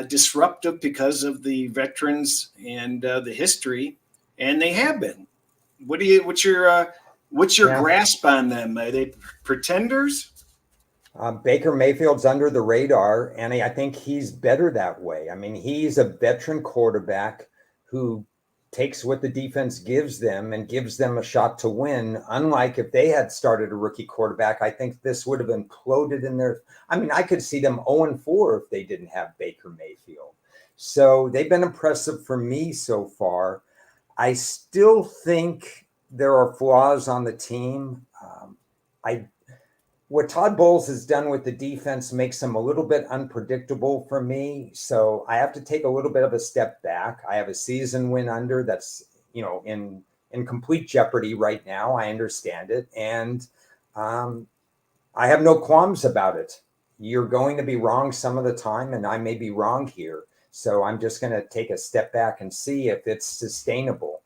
disruptive because of the veterans and the history, and they have been. What's your grasp on them? Are they pretenders? Baker Mayfield's under the radar, and I think he's better that way. I mean, he's a veteran quarterback who takes what the defense gives them and gives them a shot to win. Unlike if they had started a rookie quarterback, I think this would have imploded in their. I mean, I could see them 0-4 if they didn't have Baker Mayfield. So they've been impressive for me so far. I still think there are flaws on the team. What Todd Bowles has done with the defense makes him a little bit unpredictable for me. So I have to take a little bit of a step back. I have a season win under that's, in complete jeopardy right now. I understand it. And I have no qualms about it. You're going to be wrong some of the time, and I may be wrong here. So I'm just going to take a step back and see if it's sustainable.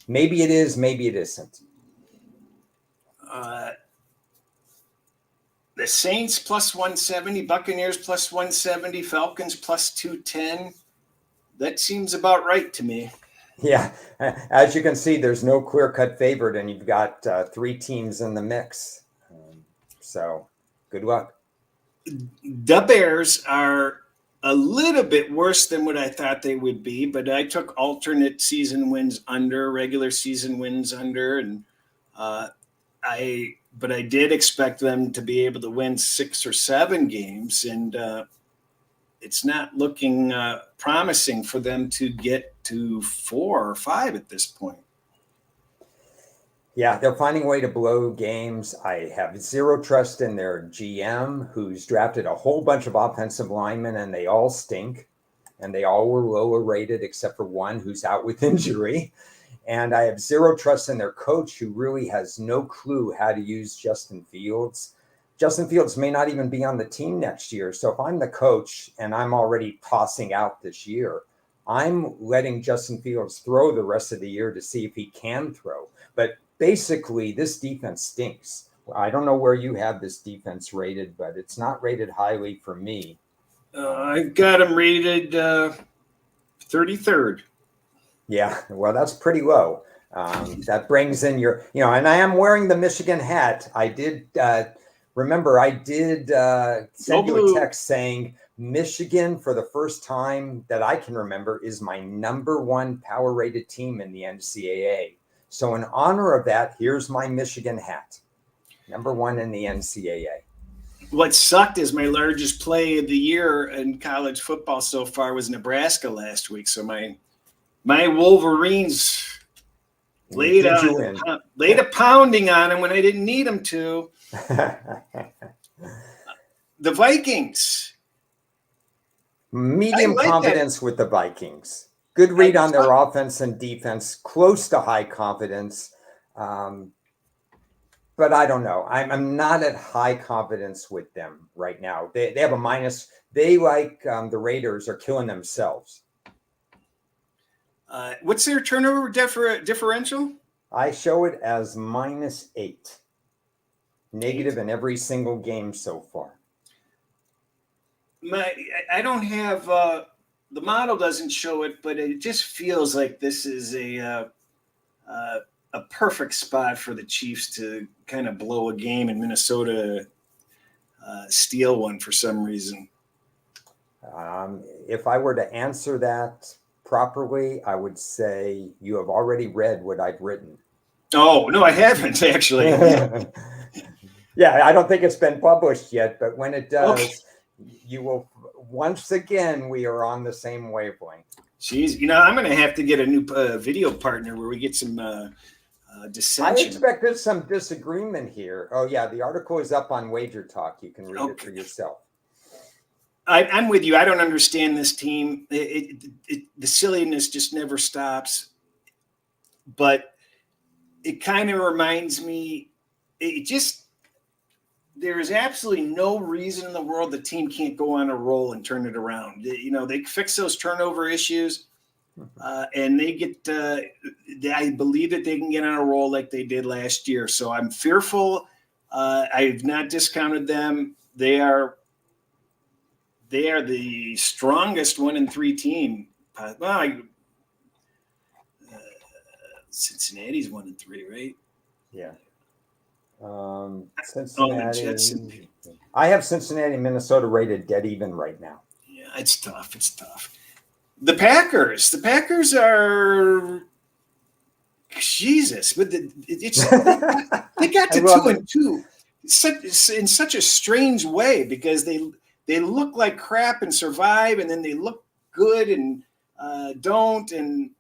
Maybe it is, maybe it isn't. The Saints plus 170, Buccaneers plus 170, Falcons plus 210. That seems about right to me. Yeah. As you can see, there's no clear-cut favorite, and you've got 3 teams in the mix. So good luck. The Bears are a little bit worse than what I thought they would be, but I took alternate season wins under, regular season wins under, and but I did expect them to be able to win 6 or 7 games, and it's not looking promising for them to get to 4 or 5 at this point. Yeah, they're finding a way to blow games. I have zero trust in their GM, who's drafted a whole bunch of offensive linemen, and they all stink, and they all were lower rated except for one who's out with injury. And I have zero trust in their coach, who really has no clue how to use Justin Fields. Justin Fields may not even be on the team next year. So if I'm the coach and I'm already tossing out this year, I'm letting Justin Fields throw the rest of the year to see if he can throw. But basically, this defense stinks. I don't know where you have this defense rated, but it's not rated highly for me. I've got them rated 33rd. Yeah, well, that's pretty low. That brings in your, and I am wearing the Michigan hat. I did, remember, I did send you a text saying Michigan, for the first time that I can remember, is my number 1 power rated team in the NCAA. So in honor of that, here's my Michigan hat. Number 1 in the NCAA. What sucked is my largest play of the year in college football so far was Nebraska last week. So my Wolverines laid a pounding on them when I didn't need them to. The Vikings. Medium confidence with the Vikings. Good read on their offense and defense. Close to high confidence. But I don't know. I'm not at high confidence with them right now. They have a minus. They, like the Raiders, are killing themselves. What's their turnover differential? I show it as -8. Negative in every single game so far. I don't have the model doesn't show it, but it just feels like this is a perfect spot for the Chiefs to kind of blow a game and Minnesota steal one for some reason. If I were to answer that properly, I would say you have already read what I've written. Oh, no, I haven't actually. Yeah, I don't think it's been published yet, but when it does, you will, once again, we are on the same wavelength. Jeez, I'm going to have to get a new video partner where we get some dissension. I expected some disagreement here. Oh, yeah, the article is up on Wager Talk. You can read it for yourself. I'm with you. I don't understand this team. The silliness just never stops. But it kind of reminds me, there's absolutely no reason in the world the team can't go on a roll and turn it around. They fix those turnover issues and they get, I believe that they can get on a roll like they did last year. So I'm fearful I've not discounted them. They are the strongest 1-3 team. Cincinnati's 1-3, right? Yeah. The Jets Cincinnati. I have Cincinnati and Minnesota rated dead even right now. Yeah, it's tough. It's tough. The Packers are Jesus, but they got to 2-2 in such a strange way, because they look like crap and survive, and then they look good and don't, and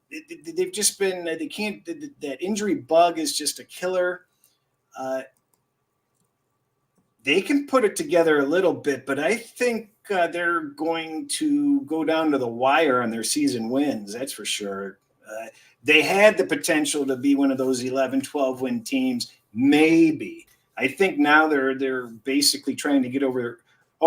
they've just been, they can't, that injury bug is just a killer. They can put it together a little bit, but I think they're going to go down to the wire on their season wins. That's for sure. They had the potential to be one of those 11, 12 win teams. Maybe. I think now they're basically trying to get over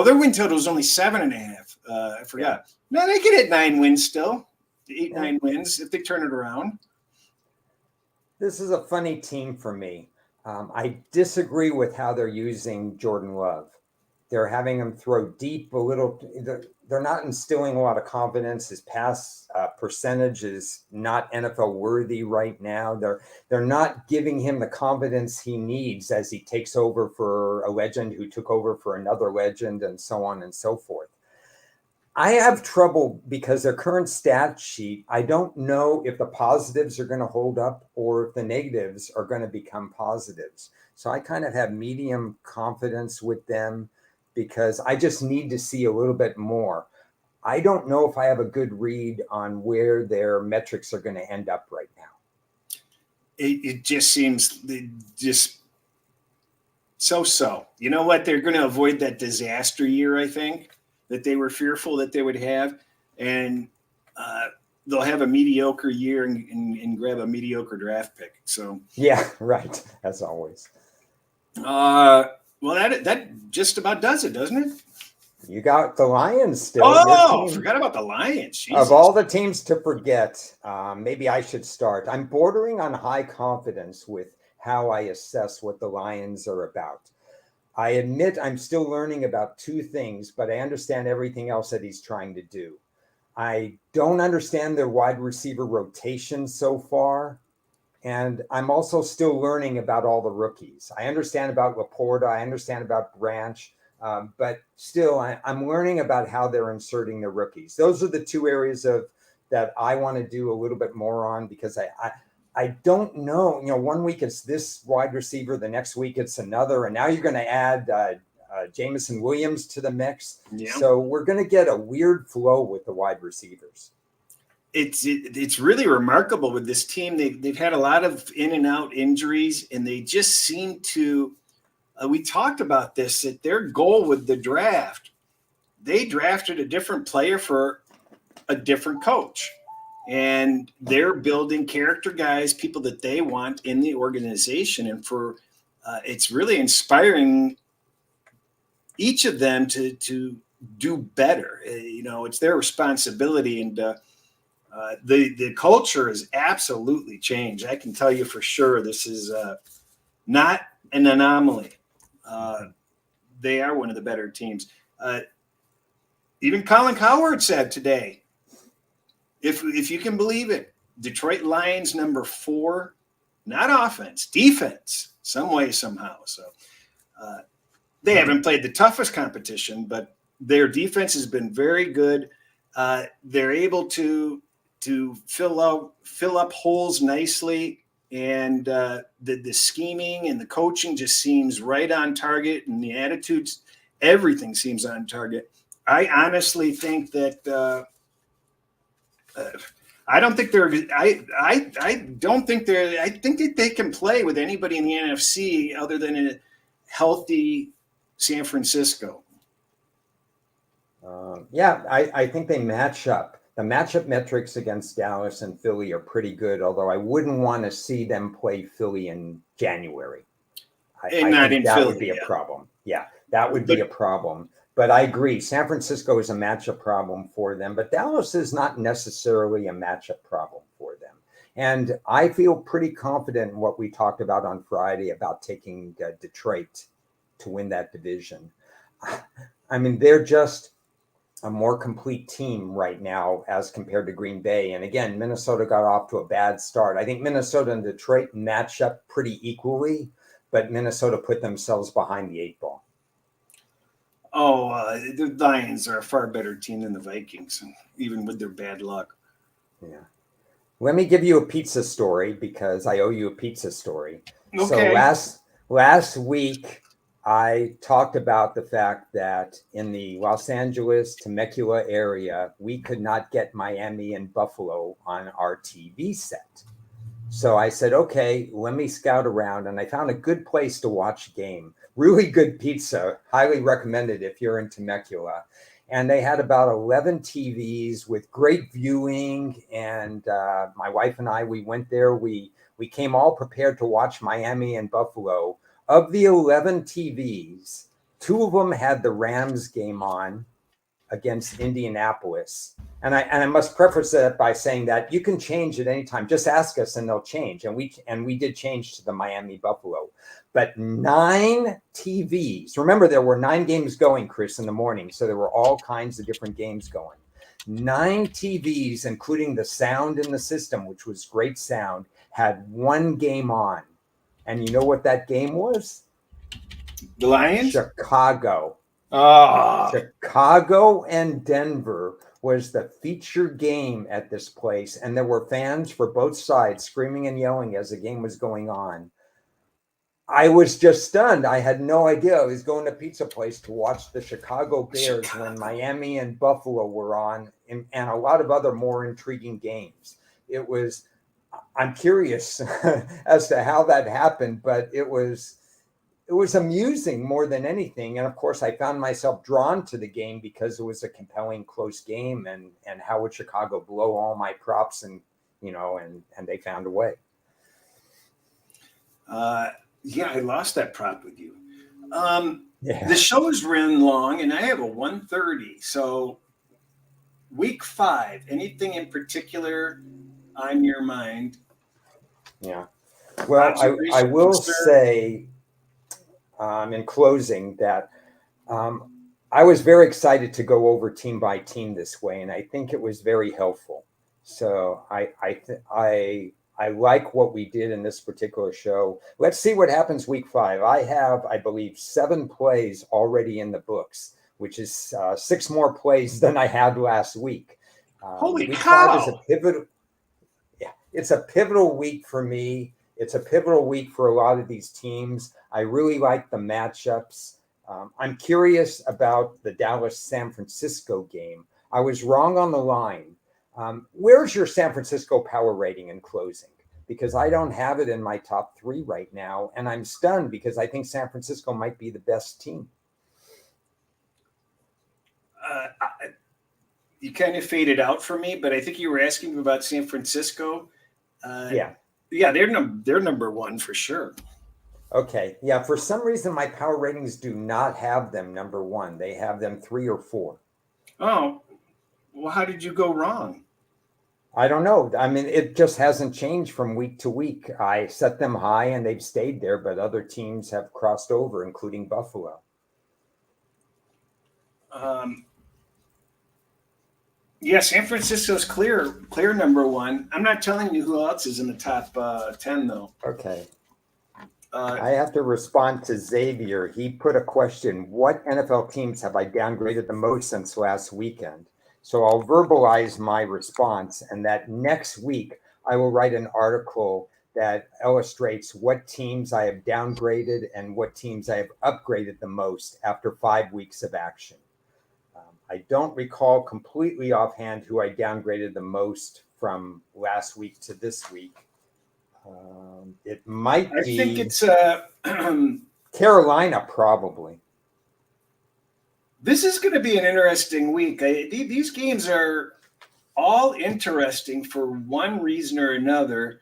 their win total is only 7.5. I forgot. No, they could hit 9 wins still. 8, 9 wins if they turn it around. This is a funny team for me. I disagree with how they're using Jordan Love. They're having him throw deep a little. They're not instilling a lot of confidence. His pass percentage is not NFL worthy right now. They're not giving him the confidence he needs as he takes over for a legend who took over for another legend, and so on and so forth. I have trouble because their current stat sheet, I don't know if the positives are going to hold up or if the negatives are going to become positives. So I kind of have medium confidence with them because I just need to see a little bit more. I don't know if I have a good read on where their metrics are going to end up right now. It just seems just so. You know what? They're going to avoid that disaster year, I think, that they were fearful that they would have, and they'll have a mediocre year and grab a mediocre draft pick. So yeah, right, as always. Well, that just about does it, doesn't it? You got the Lions still. Oh, forgot about the Lions. Jesus. Of all the teams to forget, maybe I should start. I'm bordering on high confidence with how I assess what the Lions are about. I admit I'm still learning about 2 things, but I understand everything else that he's trying to do. I don't understand their wide receiver rotation so far. And I'm also still learning about all the rookies. I understand about Laporta. I understand about Branch. But still, I'm learning about how they're inserting the rookies. Those are the 2 areas that I want to do a little bit more on, because I don't know. You know, one week it's this wide receiver, the next week it's another, and now you're going to add Jameson Williams to the mix. Yeah. So we're going to get a weird flow with the wide receivers. It's really remarkable with this team. They've had a lot of in and out injuries, and they just seem to. We talked about this, that their goal with the draft, they drafted a different player for a different coach. And they're building character guys, people that they want in the organization. And for it's really inspiring each of them to do better. You know, it's their responsibility. And the culture has absolutely changed. I can tell you for sure this is not an anomaly. They are one of the better teams. Even Colin Cowherd said today, if you can believe it, Detroit Lions number 4, not offense, defense, some way, somehow. So they haven't played the toughest competition, but their defense has been very good. They're able to fill up holes nicely, and the scheming and the coaching just seems right on target, and the attitudes, everything seems on target. I honestly think that. I don't think they're. I don't think they're. I think that they can play with anybody in the NFC other than a healthy San Francisco. I think they match up. The matchup metrics against Dallas and Philly are pretty good, although I wouldn't want to see them play Philly in January. I think that would be a problem. Yeah, that would be a problem. But I agree, San Francisco is a matchup problem for them, but Dallas is not necessarily a matchup problem for them. And I feel pretty confident in what we talked about on Friday about taking Detroit to win that division. I mean, they're just a more complete team right now as compared to Green Bay. And again, Minnesota got off to a bad start. I think Minnesota and Detroit match up pretty equally, but Minnesota put themselves behind the 8 ball. The Lions are a far better team than the Vikings, even with their bad luck. Yeah. Let me give you a pizza story because I owe you a pizza story. Okay. So last week, I talked about the fact that in the Los Angeles, Temecula area, we could not get Miami and Buffalo on our TV set. So I said, okay, let me scout around. And I found a good place to watch a game. Really good pizza. Highly recommended if you're in Temecula. And they had about 11 TVs with great viewing. And my wife and I, we went there. We came all prepared to watch Miami and Buffalo. Of the 11 TVs, 2 of them had the Rams game on against Indianapolis. And I must preface that by saying that you can change at any time. Just ask us and they'll change. And we did change to the Miami Buffalo. But 9 TVs. Remember, there were 9 games going, Cris, in the morning. So there were all kinds of different games going. 9 TVs, including the sound in the system, which was great sound, had 1 game on. And you know what that game was? The Lions? Chicago. Oh. Chicago and Denver was the feature game at this place. And there were fans for both sides screaming and yelling as the game was going on. I was just stunned. I had no idea I was going to pizza place to watch the Chicago Bears when Miami and Buffalo were on, and a lot of other more intriguing games. I'm curious as to how that happened, but it was amusing more than anything. And of course, I found myself drawn to the game because it was a compelling, close game. And how would Chicago blow all my props? And they found a way. Yeah, I lost that prop with you. Yeah. The show's run long, and I have a 1:30. So, week 5. Anything in particular on your mind? Yeah. Well, I will say, in closing, that I was very excited to go over team by team this way, and I think it was very helpful. So I like what we did in this particular show. Let's see what happens week 5. I have, I believe, 7 plays already in the books, which is 6 more plays than I had last week. Holy week cow! 5 is a pivotal. Yeah, it's a pivotal week for me. It's a pivotal week for a lot of these teams. I really like the matchups. I'm curious about the Dallas-San Francisco game. I was wrong on the line. Where's your San Francisco power rating in closing? Because I don't have it in my top 3 right now. And I'm stunned because I think San Francisco might be the best team. You kind of faded out for me, but I think you were asking about San Francisco. Yeah, they're number 1 for sure. Okay. Yeah, for some reason, my power ratings do not have them number 1. They have them 3 or 4. Oh, well, how did you go wrong? I don't know. I mean, it just hasn't changed from week to week. I set them high and they've stayed there, but other teams have crossed over, including Buffalo. Yeah, San Francisco's clear number 1. I'm not telling you who else is in the top 10, though. Okay. I have to respond to Xavier. He put a question: what NFL teams have I downgraded the most since last weekend? So I'll verbalize my response, and that next week I will write an article that illustrates what teams I have downgraded and what teams I have upgraded the most after 5 weeks of action. I don't recall completely offhand who I downgraded the most from last week to this week. It might be. I think it's Carolina, probably. This is going to be an interesting week. These games are all interesting for one reason or another.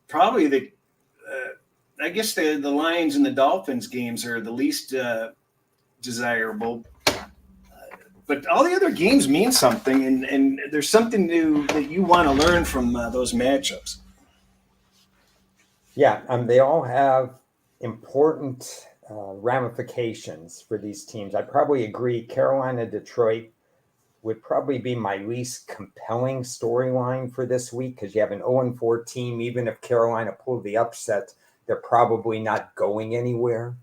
Probably I guess the Lions and the Dolphins games are the least desirable. But all the other games mean something, and there's something new that you want to learn from those matchups. Yeah, they all have important ramifications for these teams. I probably agree. Carolina, Detroit would probably be my least compelling storyline for this week because you have an 0-4 team. Even if Carolina pulled the upset, they're probably not going anywhere.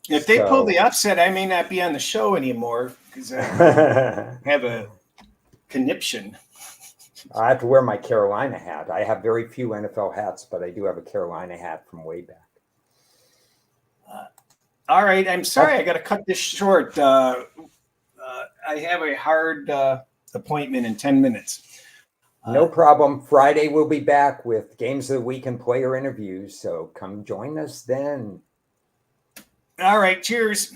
If they pull the upset, I may not be on the show anymore because I have a conniption. I have to wear my Carolina hat. I have very few NFL hats, but I do have a Carolina hat from way back. All right. I'm sorry. I got to cut this short. I have a hard appointment in 10 minutes. No problem. Friday we'll be back with Games of the Week and player interviews. So come join us then. All right. Cheers.